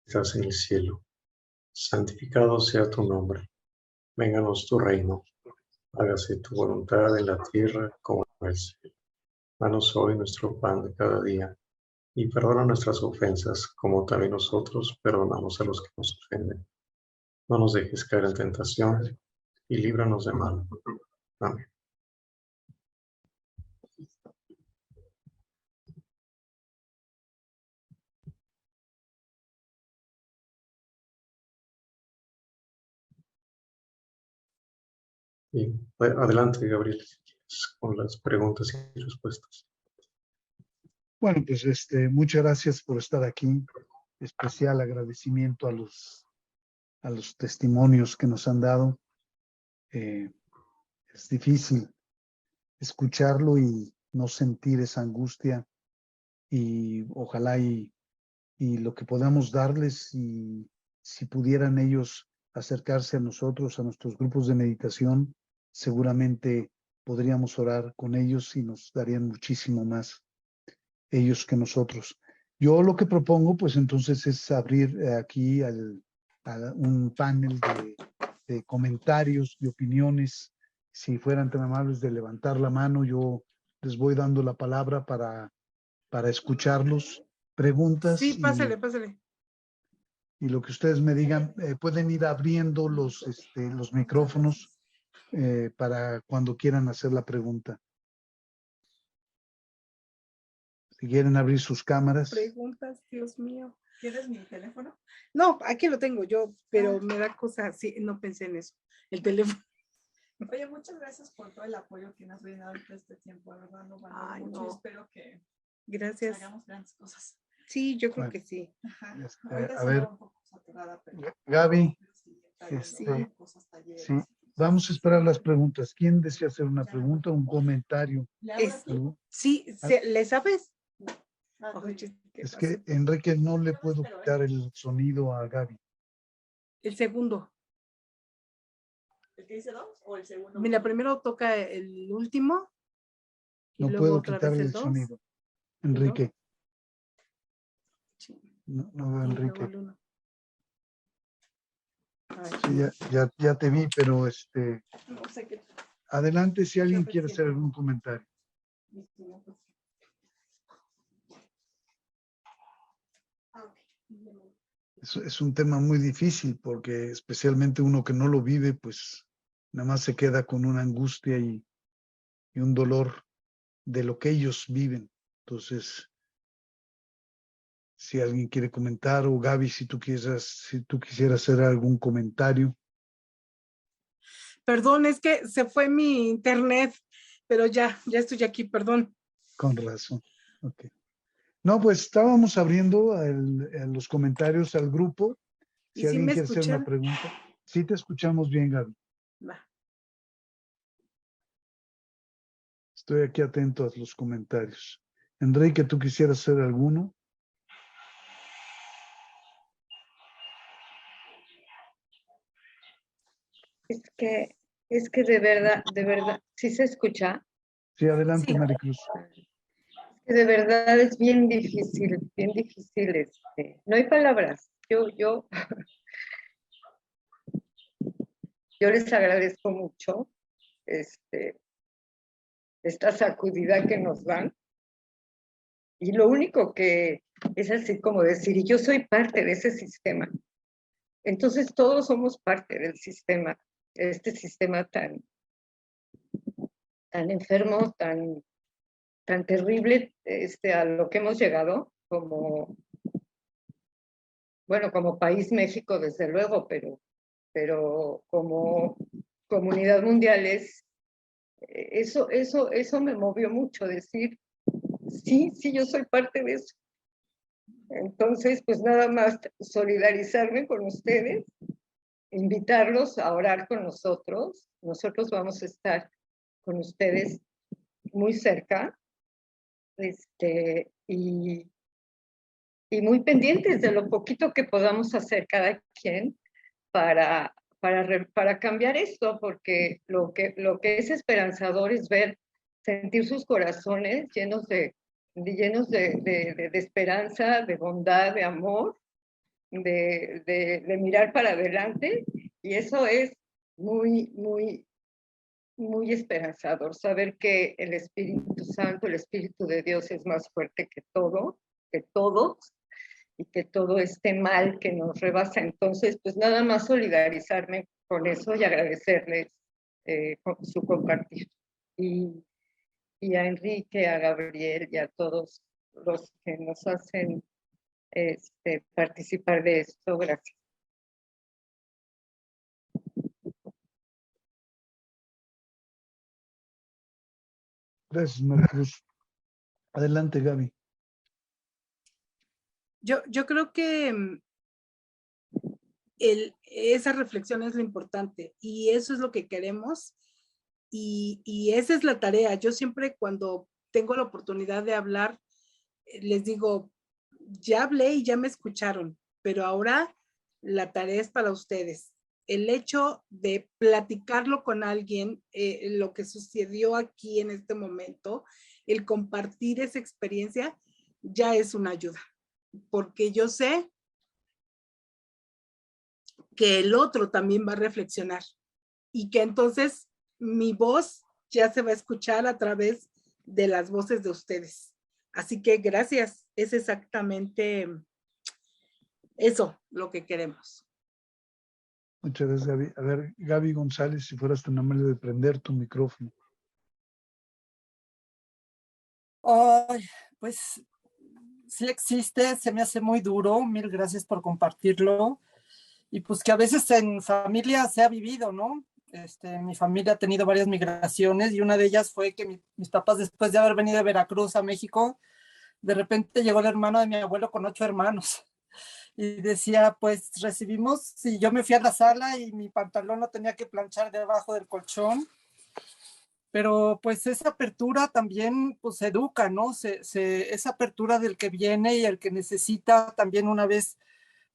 estás en el cielo, santificado sea tu nombre. Vénganos tu reino. Hágase tu voluntad en la tierra como en el cielo. Danos hoy nuestro pan de cada día. Y perdona nuestras ofensas, como también nosotros perdonamos a los que nos ofenden. No nos dejes caer en tentación y líbranos de mal. Amén. Y adelante, Gabriel, si quieres, con las preguntas y respuestas. Bueno, pues muchas gracias por estar aquí. Especial agradecimiento a los testimonios que nos han dado. Es difícil escucharlo y no sentir esa angustia, y ojalá y lo que podamos darles, y si pudieran ellos acercarse a nosotros, a nuestros grupos de meditación, seguramente podríamos orar con ellos y nos darían muchísimo más ellos que nosotros. Yo lo que propongo, pues entonces, es abrir aquí a un panel de comentarios, de opiniones. Si fueran tan amables de levantar la mano, yo les voy dando la palabra para escucharlos. Preguntas. Sí, pásale, pásale. Y lo que ustedes me digan, pueden ir abriendo los micrófonos para cuando quieran hacer la pregunta. Si quieren abrir sus cámaras. Preguntas, Dios mío. ¿Tienes mi teléfono? No, aquí lo tengo yo, pero me da cosa, sí, no pensé en eso. El teléfono. Oye, muchas gracias por todo el apoyo que nos has brindado todo este tiempo, la verdad, lo valoro mucho. No. Espero que Gracias. hagamos grandes cosas. Sí, yo creo que sí. Ajá. A ver, un poco saturada, pero Gaby, Sí. sí, vamos a esperar las preguntas. ¿Quién desea hacer una pregunta o un comentario? Sí, ¿le sabes? Es que, Enrique, no le puedo quitar el sonido a Gaby. El segundo. ¿El que dice 2 o el segundo? Mira, primero toca el último. Y No luego puedo otra quitarle vez el dos. sonido. Enrique. Sí. No veo a Y luego Enrique. el uno. Sí, ya te vi, pero No sé qué. adelante si alguien quiere hacer algún comentario. Es un tema muy difícil porque especialmente uno que no lo vive, pues nada más se queda con una angustia y un dolor de lo que ellos viven. Entonces, si alguien quiere comentar, o Gaby, si tú quisieras hacer algún comentario. Perdón, es que se fue mi internet, pero ya estoy aquí, perdón. Con razón. Ok. No, pues estábamos abriendo los comentarios al grupo. Si alguien quiere hacer una pregunta. Sí te escuchamos bien, Gaby. Va. Estoy aquí atento a los comentarios. Enrique, ¿tú quisieras hacer alguno? Es que de verdad, ¿sí se escucha? Sí, adelante, Sí. Maricruz. De verdad es bien difícil, no hay palabras. Yo les agradezco mucho esta sacudida que nos dan. Y lo único que es así como decir, y yo soy parte de ese sistema. Entonces todos somos parte del sistema, este sistema tan enfermo, tan terrible, a lo que hemos llegado como país México, desde luego, pero como comunidad mundial eso me movió mucho, decir, sí, yo soy parte de eso. Entonces, pues nada más solidarizarme con ustedes, invitarlos a orar con nosotros. Nosotros vamos a estar con ustedes muy cerca, y muy pendientes de lo poquito que podamos hacer cada quien para cambiar esto, porque lo que es esperanzador es sentir sus corazones llenos de llenos de esperanza, de bondad, de amor, de mirar para adelante, y eso es muy, muy, muy esperanzador, saber que el Espíritu Santo, el Espíritu de Dios es más fuerte que todo, que todos, y que todo este mal que nos rebasa. Entonces, pues nada más solidarizarme con eso y agradecerles su compartir. Y a Enrique, a Gabriel y a todos los que nos hacen participar de esto. Gracias. Gracias, Maricruz. Adelante, Gaby. Yo creo que esa reflexión es lo importante y eso es lo que queremos y esa es la tarea. Yo siempre cuando tengo la oportunidad de hablar, les digo, ya hablé y ya me escucharon, pero ahora la tarea es para ustedes. El hecho de platicarlo con alguien, lo que sucedió aquí en este momento, el compartir esa experiencia, ya es una ayuda, porque yo sé que el otro también va a reflexionar y que entonces mi voz ya se va a escuchar a través de las voces de ustedes. Así que gracias, es exactamente eso lo que queremos. Muchas gracias, Gaby. A ver, Gaby González, si fueras tan amable de prender tu micrófono. Ay, pues sí existe, se me hace muy duro. Mil gracias por compartirlo. Y pues que a veces en familia se ha vivido, ¿no? Mi familia ha tenido varias migraciones y una de ellas fue que mis papás, después de haber venido de Veracruz a México, de repente llegó el hermano de mi abuelo con 8 hermanos. Y decía, pues recibimos, y yo me fui a la sala y mi pantalón lo tenía que planchar debajo del colchón. Pero pues esa apertura también pues educa, ¿no? Esa apertura del que viene y el que necesita. También una vez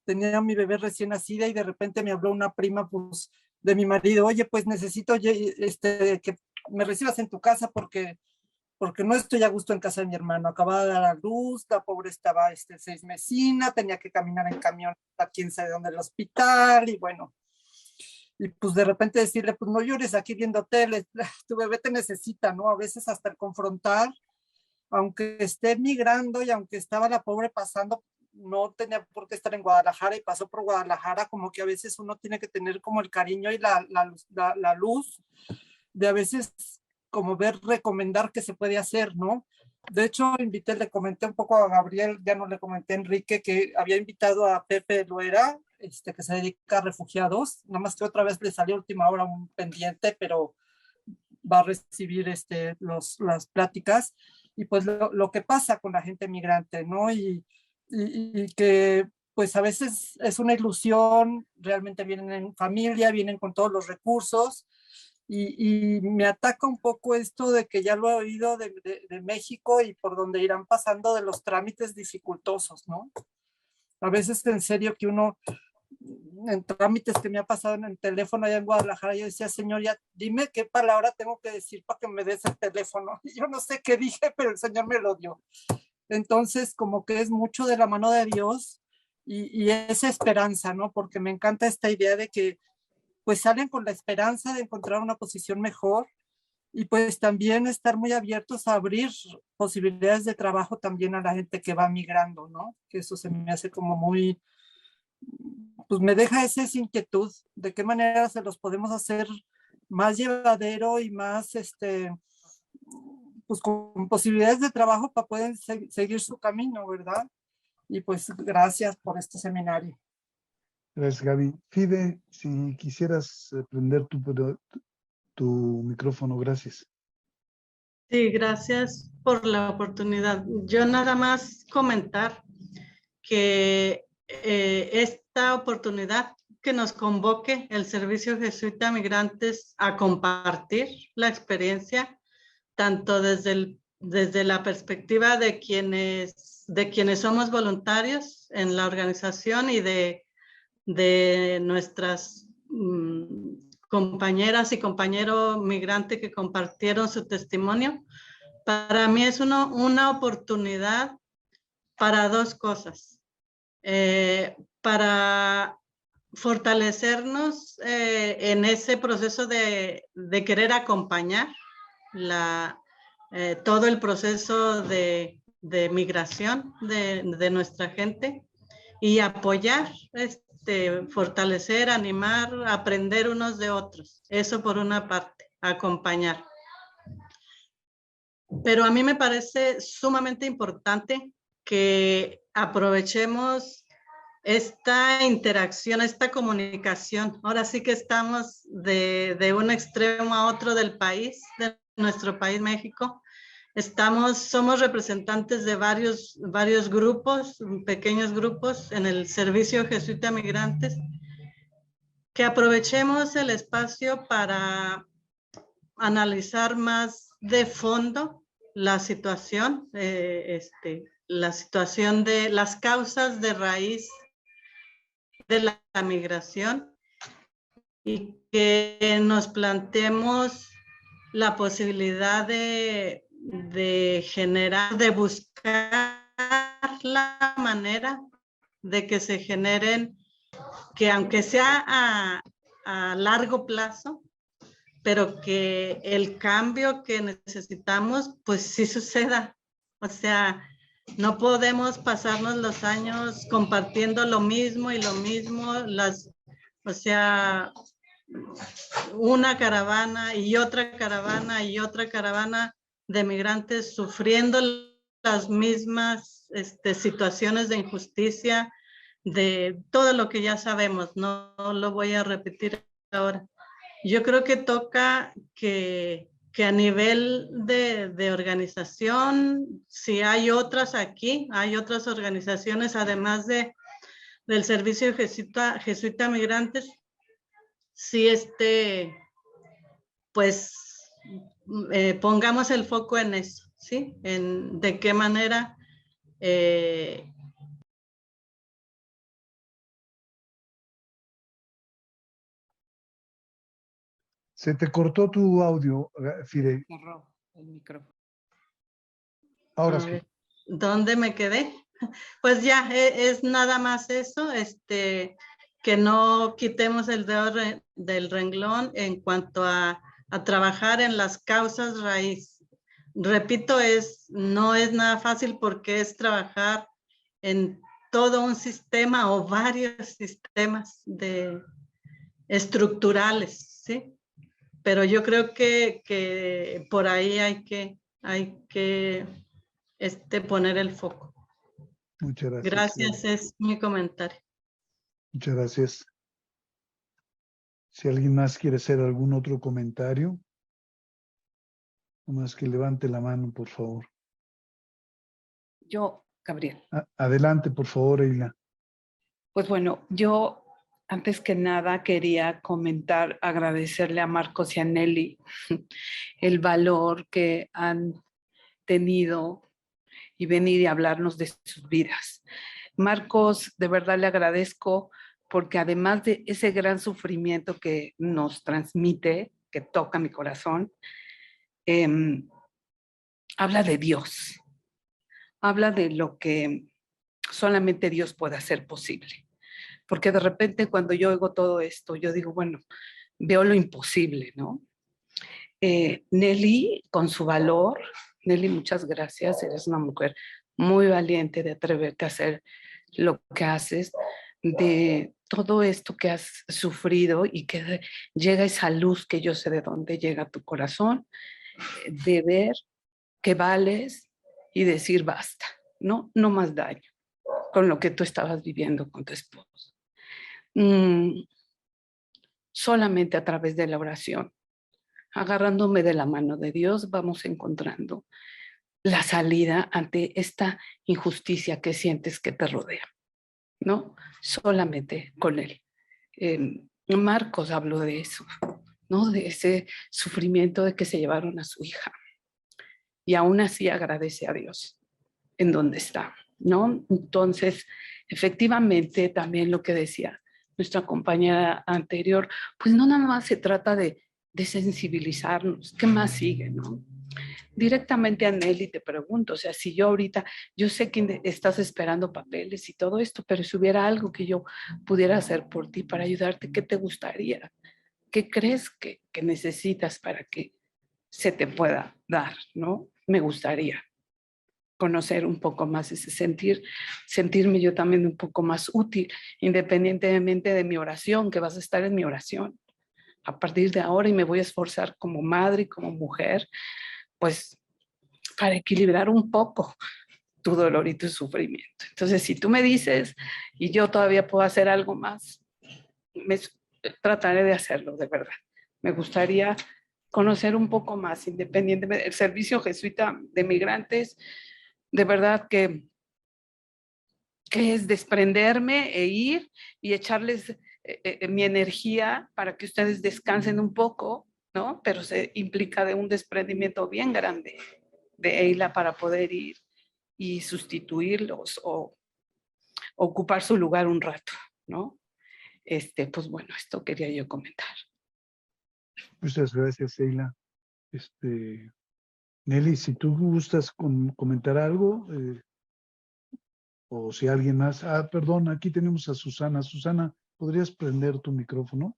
tenía a mi bebé recién nacida y de repente me habló una prima pues de mi marido, oye, pues necesito que me recibas en tu casa porque no estoy a gusto en casa de mi hermano. Acababa de dar a luz, la pobre estaba 6 mesina, tenía que caminar en camión a quién sabe dónde, el hospital, y bueno. Y pues de repente decirle, pues no llores aquí viendo tele, tu bebé te necesita, ¿no? A veces hasta el confrontar, aunque esté migrando y aunque estaba la pobre pasando, no tenía por qué estar en Guadalajara y pasó por Guadalajara, como que a veces uno tiene que tener como el cariño y la luz de a veces como recomendar qué se puede hacer, ¿no? De hecho, le comenté un poco a Gabriel, ya no le comenté a Enrique, que había invitado a Pepe Loera, que se dedica a refugiados, nada más que otra vez le salió a última hora un pendiente, pero va a recibir las pláticas, y pues lo que pasa con la gente migrante, ¿no? Y que pues a veces es una ilusión, realmente vienen en familia, vienen con todos los recursos, y me ataca un poco esto de que ya lo he oído de México y por donde irán pasando de los trámites dificultosos, ¿no? A veces en serio que uno, en trámites que me ha pasado en el teléfono allá en Guadalajara, yo decía, señor, ya dime qué palabra tengo que decir para que me des el teléfono. Y yo no sé qué dije, pero el Señor me lo dio. Entonces, como que es mucho de la mano de Dios y esa esperanza, ¿no? Porque me encanta esta idea de que pues salen con la esperanza de encontrar una posición mejor y pues también estar muy abiertos a abrir posibilidades de trabajo también a la gente que va migrando, ¿no? Que eso se me hace como muy, pues me deja esa inquietud de qué manera se los podemos hacer más llevadero y más, pues con posibilidades de trabajo para poder seguir su camino, ¿verdad? Y pues gracias por este seminario. Gracias, Gaby. Fide, si quisieras prender tu micrófono, gracias. Sí, gracias por la oportunidad. Yo nada más comentar que esta oportunidad que nos convoque el Servicio Jesuita Migrantes a compartir la experiencia, tanto desde la perspectiva de quienes somos voluntarios en la organización y de nuestras compañeras y compañeros migrantes que compartieron su testimonio, para mí es una oportunidad para dos cosas. Para fortalecernos en ese proceso de querer acompañar todo el proceso de migración de nuestra gente y apoyar, fortalecer, animar, aprender unos de otros. Eso por una parte, acompañar. Pero a mí me parece sumamente importante que aprovechemos esta interacción, esta comunicación. Ahora sí que estamos de un extremo a otro del país, de nuestro país, México. Somos representantes de varios grupos, pequeños grupos en el Servicio Jesuita Migrantes, que aprovechemos el espacio para analizar más de fondo la situación de las causas de raíz de la migración y que nos planteemos la posibilidad de buscar la manera de que se generen, que aunque sea a largo plazo, pero que el cambio que necesitamos, pues sí suceda. O sea, no podemos pasarnos los años compartiendo lo mismo y lo mismo, o sea, una caravana y otra caravana y otra caravana de migrantes sufriendo las mismas situaciones de injusticia, de todo lo que ya sabemos, no lo voy a repetir ahora. Yo creo que toca que a nivel de organización, si hay otras aquí, hay otras organizaciones, además del Servicio Jesuita Migrantes, si pues pongamos el foco en eso, ¿sí? En de qué manera Se te cortó tu audio, Fide. Cerró el micrófono. Ahora sí. ¿Dónde me quedé? Pues ya, es nada más eso, que no quitemos el dedo del renglón en cuanto a trabajar en las causas raíz. Repito, no es nada fácil porque es trabajar en todo un sistema o varios sistemas estructurales, ¿sí? Pero yo creo que por ahí hay que poner el foco. Muchas gracias. Gracias, es mi comentario. Muchas gracias. Si alguien más quiere hacer algún otro comentario, nomás que levante la mano, por favor. Yo, Gabriel. Adelante, por favor, Eila. Pues bueno, yo antes que nada quería agradecerle a Marcos y a Nelly el valor que han tenido y venir y hablarnos de sus vidas. Marcos, de verdad le agradezco porque además de ese gran sufrimiento que nos transmite, que toca mi corazón, habla de Dios, habla de lo que solamente Dios puede hacer posible. Porque de repente cuando yo oigo todo esto, yo digo, bueno, veo lo imposible, ¿no? Nelly, con su valor, Nelly, muchas gracias, eres una mujer muy valiente de atreverte a hacer lo que haces, de todo esto que has sufrido y que llega esa luz que yo sé de dónde llega a tu corazón, de ver que vales y decir basta, no más daño con lo que tú estabas viviendo con tu esposo. Solamente a través de la oración, agarrándome de la mano de Dios, vamos encontrando la salida ante esta injusticia que sientes que te rodea, ¿no? Solamente con Él. Marcos habló de eso, ¿no? De ese sufrimiento de que se llevaron a su hija. Y aún así agradece a Dios en donde está, ¿no? Entonces, efectivamente, también lo que decía nuestra compañera anterior, pues no nada más se trata de sensibilizarnos. ¿Qué más sigue, no? directamente a Nelly te pregunto, o sea, si yo ahorita, yo sé que estás esperando papeles y todo esto, pero si hubiera algo que yo pudiera hacer por ti para ayudarte, ¿qué te gustaría? ¿Qué crees que necesitas para que se te pueda dar, ¿no? Me gustaría conocer un poco más ese sentirme yo también un poco más útil, independientemente de mi oración, que vas a estar en mi oración. A partir de ahora, y me voy a esforzar como madre y como mujer, pues para equilibrar un poco tu dolor y tu sufrimiento. Entonces, si tú me dices y yo todavía puedo hacer algo más, trataré de hacerlo, de verdad. Me gustaría conocer un poco más, independientemente del servicio jesuita de migrantes, de verdad que es desprenderme e ir y echarles mi energía para que ustedes descansen un poco, ¿no? Pero se implica de un desprendimiento bien grande de Eila para poder ir y sustituirlos o ocupar su lugar un rato, ¿no? Pues bueno, esto quería yo comentar. Muchas gracias, Eila. Nelly, si tú gustas comentar algo, o si alguien más. Perdón, aquí tenemos a Susana. Susana, ¿podrías prender tu micrófono?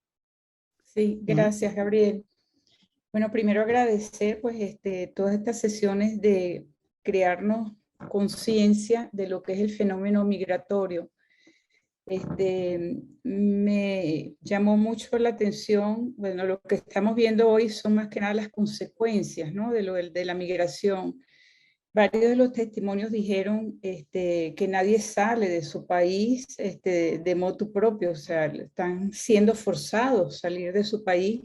Sí, gracias, Gabriel. Bueno, primero agradecer pues todas estas sesiones de crearnos conciencia de lo que es el fenómeno migratorio. Me llamó mucho la atención, bueno, lo que estamos viendo hoy son más que nada las consecuencias, ¿no? de la migración. Varios de los testimonios dijeron que nadie sale de su país de motu propio, o sea, están siendo forzados a salir de su país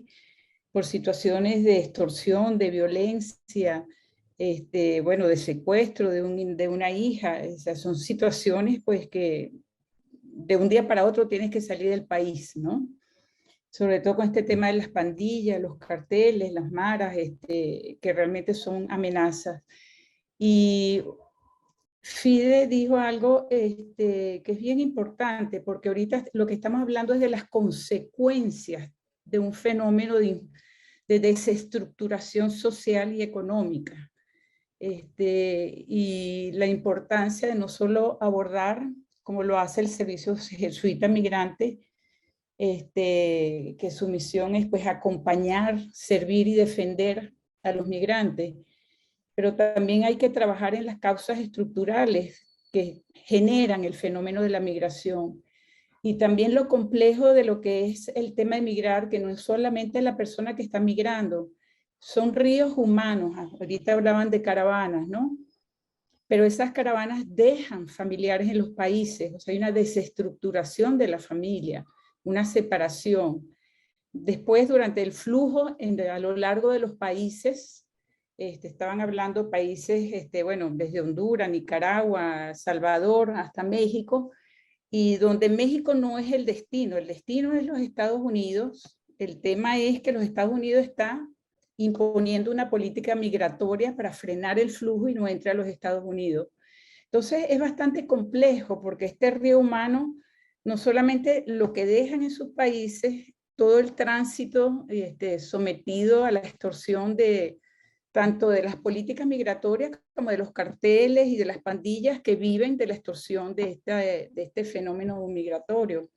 por situaciones de extorsión, de violencia, bueno, de secuestro de una hija. O sea, son situaciones pues que de un día para otro tienes que salir del país, ¿no? Sobre todo con este tema de las pandillas, los carteles, las maras, que realmente son amenazas. Y Fide dijo algo que es bien importante, porque ahorita lo que estamos hablando es de las consecuencias de un fenómeno de desestructuración social y económica. Y la importancia de no solo abordar, como lo hace el Servicio Jesuita Migrante, que su misión es pues acompañar, servir y defender a los migrantes, pero también hay que trabajar en las causas estructurales que generan el fenómeno de la migración. Y también lo complejo de lo que es el tema de migrar, que no es solamente la persona que está migrando, son ríos humanos. Ahorita hablaban de caravanas, ¿no? Pero esas caravanas dejan familiares en los países, o sea, hay una desestructuración de la familia, una separación. Después, durante el flujo a lo largo de los países, estaban hablando países, bueno, desde Honduras, Nicaragua, Salvador, hasta México, y donde México no es el destino es los Estados Unidos. El tema es que los Estados Unidos está imponiendo una política migratoria para frenar el flujo y no entre a los Estados Unidos. Entonces es bastante complejo porque este río humano, no solamente lo que dejan en sus países, todo el tránsito sometido a la extorsión de tanto de las políticas migratorias como de los carteles y de las pandillas que viven de la extorsión de este fenómeno migratorio.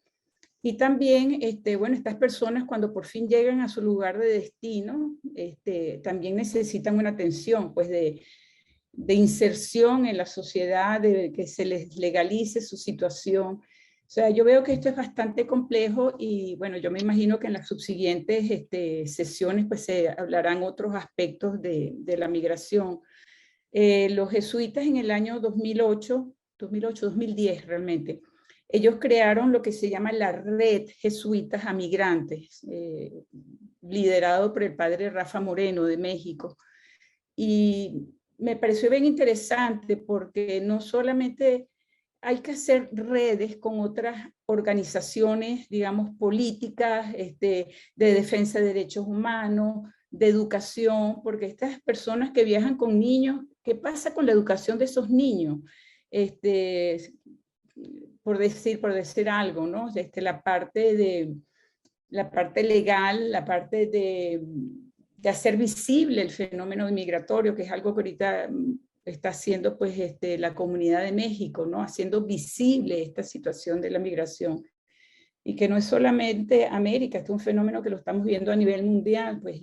Y también, bueno, estas personas cuando por fin llegan a su lugar de destino, también necesitan una atención, pues de inserción en la sociedad, de que se les legalice su situación. O sea, yo veo que esto es bastante complejo y bueno, yo me imagino que en las subsiguientes sesiones pues se hablarán otros aspectos de la migración. Los jesuitas en el año 2010 realmente, ellos crearon lo que se llama la Red Jesuitas a Migrantes, liderado por el padre Rafa Moreno de México. Y me pareció bien interesante porque no solamente hay que hacer redes con otras organizaciones, digamos, políticas, de defensa de derechos humanos, de educación, porque estas personas que viajan con niños, ¿qué pasa con la educación de esos niños? Por decir algo, ¿no? La parte legal, la parte de hacer visible el fenómeno migratorio, que es algo que ahorita está haciendo pues, la Comunidad de México, ¿no? Haciendo visible esta situación de la migración. Y que no es solamente América, este es un fenómeno que lo estamos viendo a nivel mundial, pues,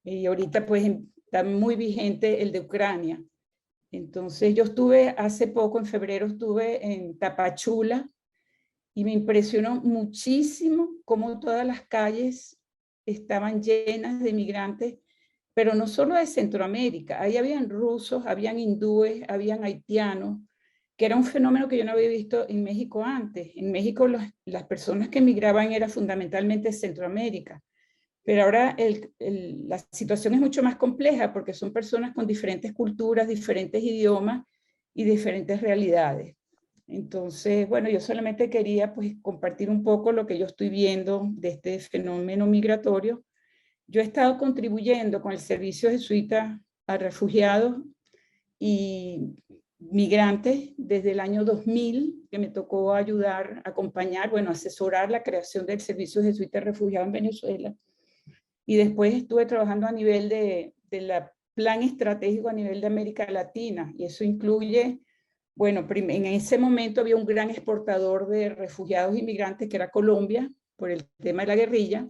y ahorita pues está muy vigente el de Ucrania. Entonces yo estuve hace poco, en febrero, estuve en Tapachula y me impresionó muchísimo cómo todas las calles estaban llenas de migrantes, pero no solo de Centroamérica, ahí habían rusos, habían hindúes, habían haitianos, que era un fenómeno que yo no había visto en México antes. En México las personas que migraban eran fundamentalmente de Centroamérica, pero ahora la situación es mucho más compleja porque son personas con diferentes culturas, diferentes idiomas y diferentes realidades. Entonces, bueno, yo solamente quería pues compartir un poco lo que yo estoy viendo de este fenómeno migratorio. Yo he estado contribuyendo con el servicio jesuita a refugiados y migrantes desde el año 2000, que me tocó ayudar, acompañar, bueno, asesorar la creación del servicio jesuita de refugiados en Venezuela. Y después estuve trabajando a nivel de la plan estratégico a nivel de América Latina, y eso incluye, bueno, en ese momento había un gran exportador de refugiados y migrantes que era Colombia, por el tema de la guerrilla,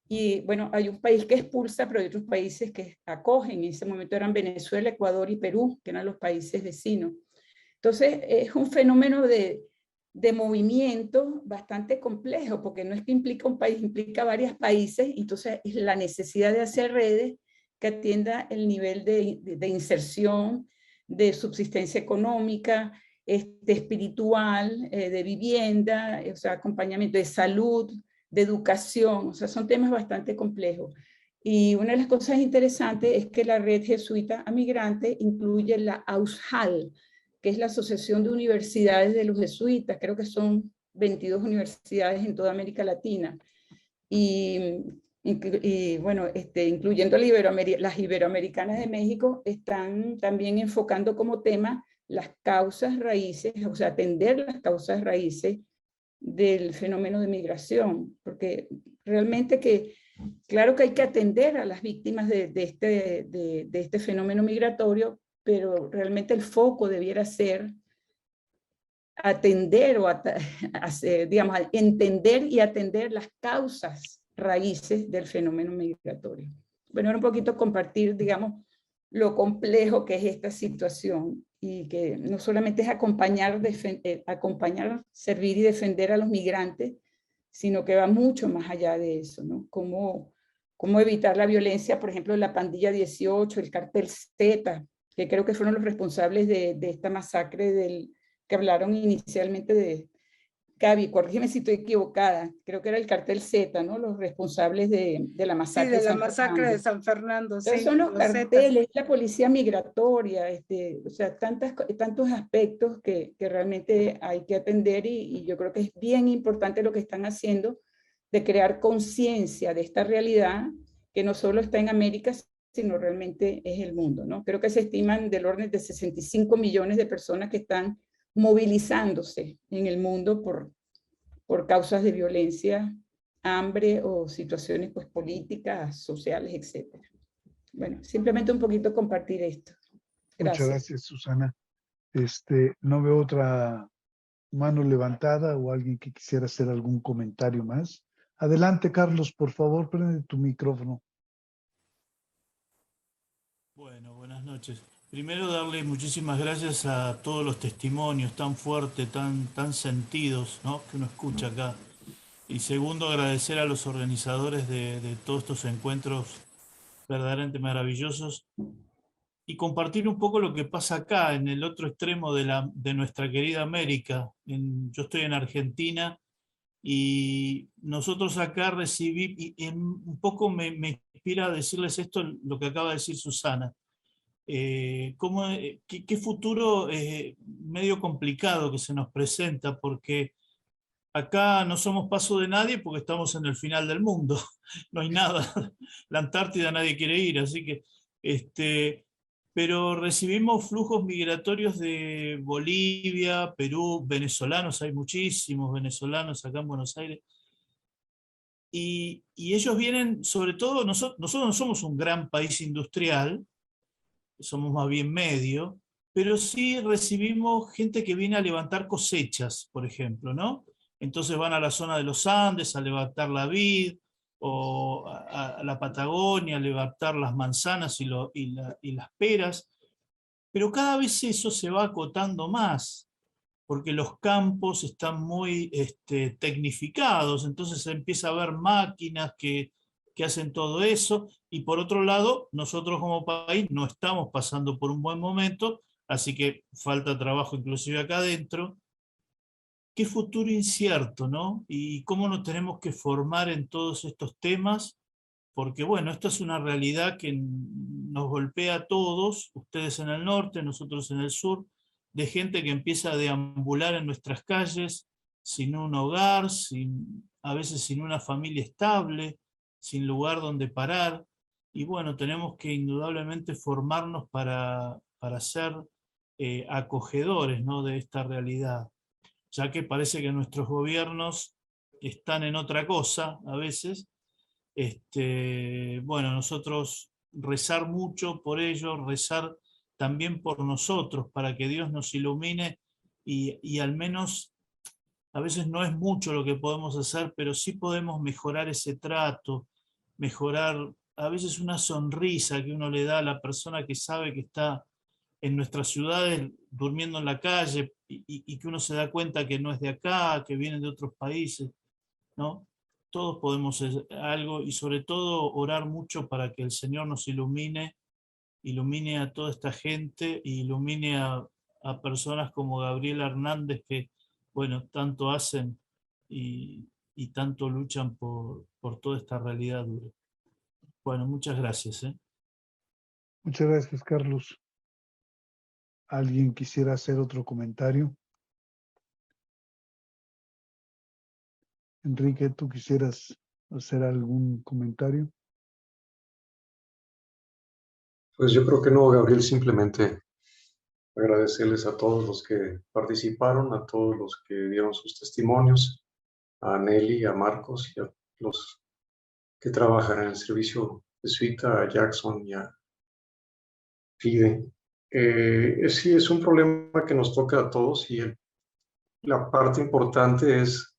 y bueno, hay un país que expulsa, pero hay otros países que acogen. En ese momento eran Venezuela, Ecuador y Perú, que eran los países vecinos. Entonces, es un fenómeno de movimiento bastante complejo, porque no es que implica un país, implica varios países, entonces es la necesidad de hacer redes que atienda el nivel de inserción, de subsistencia económica, espiritual, de vivienda, o sea, acompañamiento de salud, de educación, o sea, son temas bastante complejos. Y una de las cosas interesantes es que la red jesuita a migrantes incluye la AUSJAL, que es la Asociación de Universidades de los Jesuitas, creo que son 22 universidades en toda América Latina. Y bueno, incluyendo las iberoamericanas de México, están también enfocando como tema las causas raíces, o sea, atender las causas raíces del fenómeno de migración, porque realmente claro que hay que atender a las víctimas de este fenómeno migratorio, pero realmente el foco debiera ser atender digamos, entender y atender las causas raíces del fenómeno migratorio. Bueno, era un poquito compartir, digamos, lo complejo que es esta situación y que no solamente es acompañar, servir y defender a los migrantes, sino que va mucho más allá de eso, ¿no? Cómo evitar la violencia, por ejemplo, la pandilla 18, el cartel Z, que creo que fueron los responsables de esta masacre que hablaron inicialmente de Gaby, corrígeme si estoy equivocada, creo que era el cartel Z, ¿no? Los responsables de la masacre. Sí, de la masacre de San Fernando. Entonces sí, son los carteles, la policía migratoria, o sea, tantos aspectos que realmente hay que atender y yo creo que es bien importante lo que están haciendo de crear conciencia de esta realidad que no solo está en América, sino realmente es el mundo, ¿no? Creo que se estiman del orden de 65 millones de personas que están movilizándose en el mundo por causas de violencia, hambre o situaciones pues, políticas, sociales, etc. Bueno, simplemente un poquito compartir esto. Gracias. Muchas gracias, Susana. No veo otra mano levantada o alguien que quisiera hacer algún comentario más. Adelante, Carlos, por favor, prende tu micrófono. Bueno, buenas noches. Primero, darle muchísimas gracias a todos los testimonios tan fuertes, tan sentidos, ¿no? que uno escucha acá. Y segundo, agradecer a los organizadores de todos estos encuentros verdaderamente maravillosos y compartir un poco lo que pasa acá, en el otro extremo de nuestra querida América. Yo estoy en Argentina y nosotros acá recibí, y un poco me inspira a decirles esto, lo que acaba de decir Susana. ¿Qué futuro medio complicado que se nos presenta? Porque acá no somos paso de nadie porque estamos en el final del mundo. No hay nada. La Antártida nadie quiere ir, así que... pero recibimos flujos migratorios de Bolivia, Perú, venezolanos, hay muchísimos venezolanos acá en Buenos Aires. y ellos vienen, sobre todo, nosotros no somos un gran país industrial, somos más bien medio, pero sí recibimos gente que viene a levantar cosechas, por ejemplo, ¿no? Entonces van a la zona de los Andes a levantar la vid, o a la Patagonia a levantar las manzanas y las peras, pero cada vez eso se va acotando más, porque los campos están muy tecnificados, entonces se empieza a ver máquinas que hacen todo eso, y por otro lado, nosotros como país no estamos pasando por un buen momento, así que falta trabajo inclusive acá adentro. Qué futuro incierto, ¿no? Y cómo nos tenemos que formar en todos estos temas, porque bueno, esto es una realidad que nos golpea a todos, ustedes en el norte, nosotros en el sur, de gente que empieza a deambular en nuestras calles sin un hogar, a veces sin una familia estable, sin lugar donde parar. Y bueno, tenemos que indudablemente formarnos para ser acogedores, ¿no?, de esta realidad, ya que parece que nuestros gobiernos están en otra cosa a veces. Bueno, nosotros rezar mucho por ello, rezar también por nosotros, para que Dios nos ilumine y al menos, a veces no es mucho lo que podemos hacer, pero sí podemos mejorar ese trato, mejorar a veces una sonrisa que uno le da a la persona que sabe que está en nuestras ciudades durmiendo en la calle y que uno se da cuenta que no es de acá, que viene de otros países, ¿no? Todos podemos hacer algo, y sobre todo orar mucho para que el Señor nos ilumine a toda esta gente, e ilumine a personas como Gabriela Hernández, que, bueno, tanto hacen y tanto luchan por toda esta realidad dura. Bueno, muchas gracias. Muchas gracias, Carlos. ¿Alguien quisiera hacer otro comentario? Enrique, ¿tú quisieras hacer algún comentario? Pues yo creo que no, Gabriel, simplemente agradecerles a todos los que participaron, a todos los que dieron sus testimonios, a Nelly, a Marcos y a los que trabajan en el servicio jesuita, a Jackson y a Fide. Sí, es un problema que nos toca a todos, y la parte importante es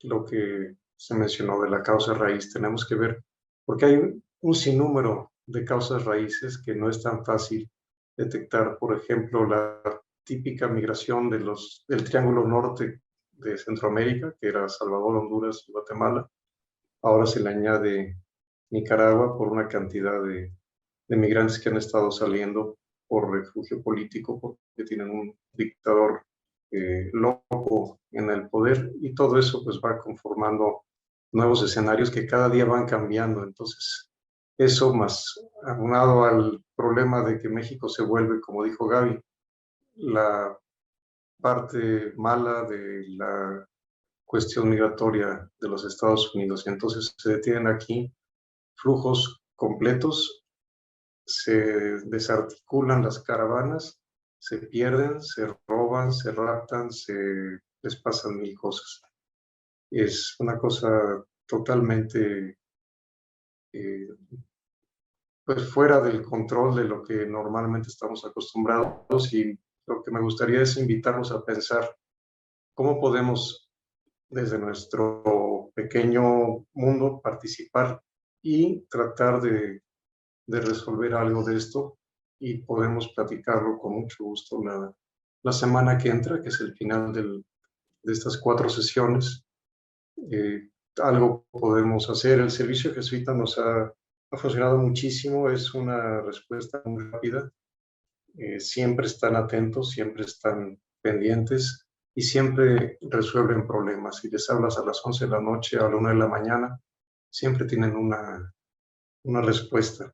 lo que se mencionó de la causa raíz. Tenemos que ver, porque hay un sinnúmero de causas raíces que no es tan fácil detectar. Por ejemplo, la típica migración del Triángulo Norte de Centroamérica, que era Salvador, Honduras y Guatemala. Ahora se le añade Nicaragua por una cantidad de migrantes que han estado saliendo por refugio político, porque tienen un dictador loco en el poder, y todo eso pues va conformando nuevos escenarios que cada día van cambiando. Entonces, eso más aunado al problema de que México se vuelve, como dijo Gaby, la parte mala de la cuestión migratoria de los Estados Unidos. Y entonces se detienen aquí flujos completos, se desarticulan las caravanas, se pierden, se roban, se raptan, les pasan mil cosas. Es una cosa totalmente pues fuera del control de lo que normalmente estamos acostumbrados, y lo que me gustaría es invitarlos a pensar cómo podemos desde nuestro pequeño mundo participar y tratar de resolver algo de esto, y podemos platicarlo con mucho gusto la semana que entra, que es el final de estas 4 sesiones. Algo podemos hacer. El servicio jesuita nos ha funcionado muchísimo, es una respuesta muy rápida. Siempre están atentos, siempre están pendientes y siempre resuelven problemas. Si les hablas a las 11 de la noche, a la 1 de la mañana, siempre tienen una respuesta.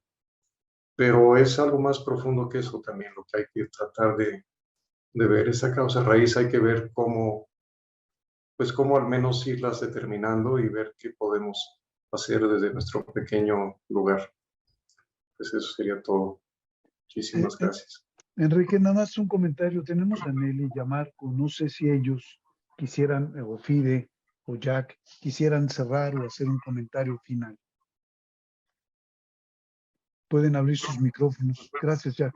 Pero es algo más profundo que eso también, lo que hay que tratar de ver. Esa causa raíz hay que ver cómo al menos irlas determinando y ver qué podemos hacer desde nuestro pequeño lugar. Pues eso sería todo. Muchísimas gracias. Enrique, nada más un comentario. Tenemos a Nelly y a Marco. No sé si ellos quisieran, o Fide, o Jack quisieran cerrar o hacer un comentario final. Pueden abrir sus micrófonos. Gracias, Jack.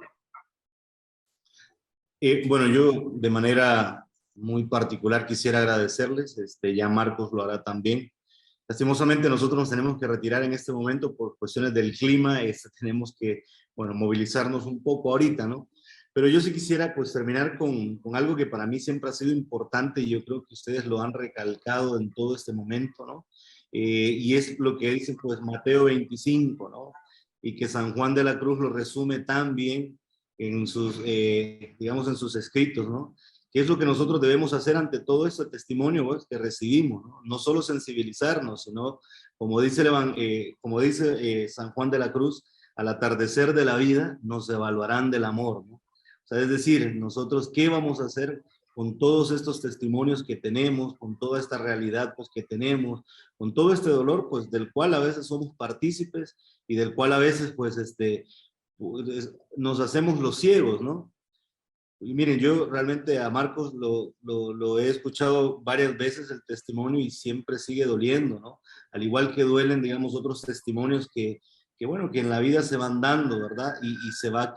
Bueno, yo de manera muy particular quisiera agradecerles, ya Marcos lo hará también. Lastimosamente nosotros nos tenemos que retirar en este momento por cuestiones del clima, tenemos que, bueno, movilizarnos un poco ahorita, ¿no? Pero yo sí quisiera pues terminar con algo que para mí siempre ha sido importante y yo creo que ustedes lo han recalcado en todo este momento, ¿no? Y es lo que dice pues Mateo 25, ¿no? Y que San Juan de la Cruz lo resume tan bien en sus, digamos, en sus escritos, ¿no? ¿Qué es lo que nosotros debemos hacer ante todo este testimonio pues, que recibimos? ¿No? No solo sensibilizarnos, sino, como dice, San Juan de la Cruz, al atardecer de la vida nos evaluarán del amor, ¿no? O sea, es decir, nosotros, ¿qué vamos a hacer con todos estos testimonios que tenemos, con toda esta realidad pues, que tenemos, con todo este dolor, pues, del cual a veces somos partícipes y del cual a veces, pues, nos hacemos los ciegos, ¿no? Y miren, yo realmente a Marcos lo he escuchado varias veces el testimonio y siempre sigue doliendo, ¿no? Al igual que duelen, digamos, otros testimonios que bueno, que en la vida se van dando, ¿verdad? Y se van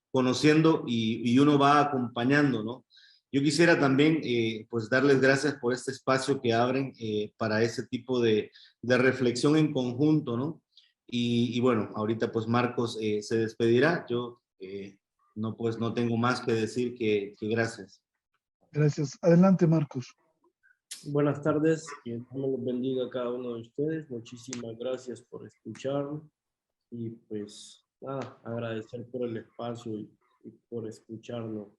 conociendo y uno va acompañando, ¿no? Yo quisiera también, pues, darles gracias por este espacio que abren para ese tipo de reflexión en conjunto, ¿no? Y bueno, ahorita pues Marcos se despedirá. Yo no tengo más que decir que gracias. Gracias. Adelante, Marcos. Buenas tardes, que Dios los bendiga a cada uno de ustedes. Muchísimas gracias por escucharme y pues nada, agradecer por el espacio y por escucarnos.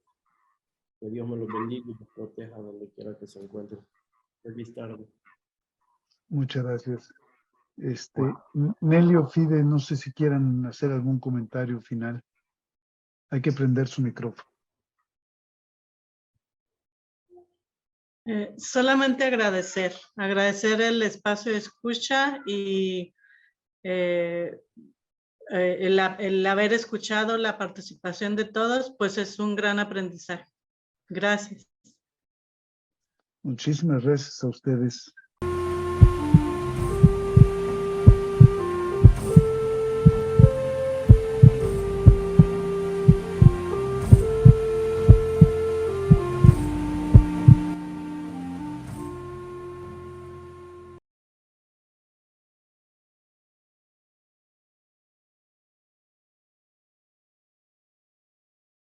Que Dios me los bendiga y los proteja donde quiera que se encuentren. Feliz tarde. Muchas gracias. Nelio, Fide, no sé si quieran hacer algún comentario final. Hay que prender su micrófono. Solamente agradecer el espacio de escucha y el haber escuchado la participación de todos, pues es un gran aprendizaje. Gracias. Muchísimas gracias a ustedes.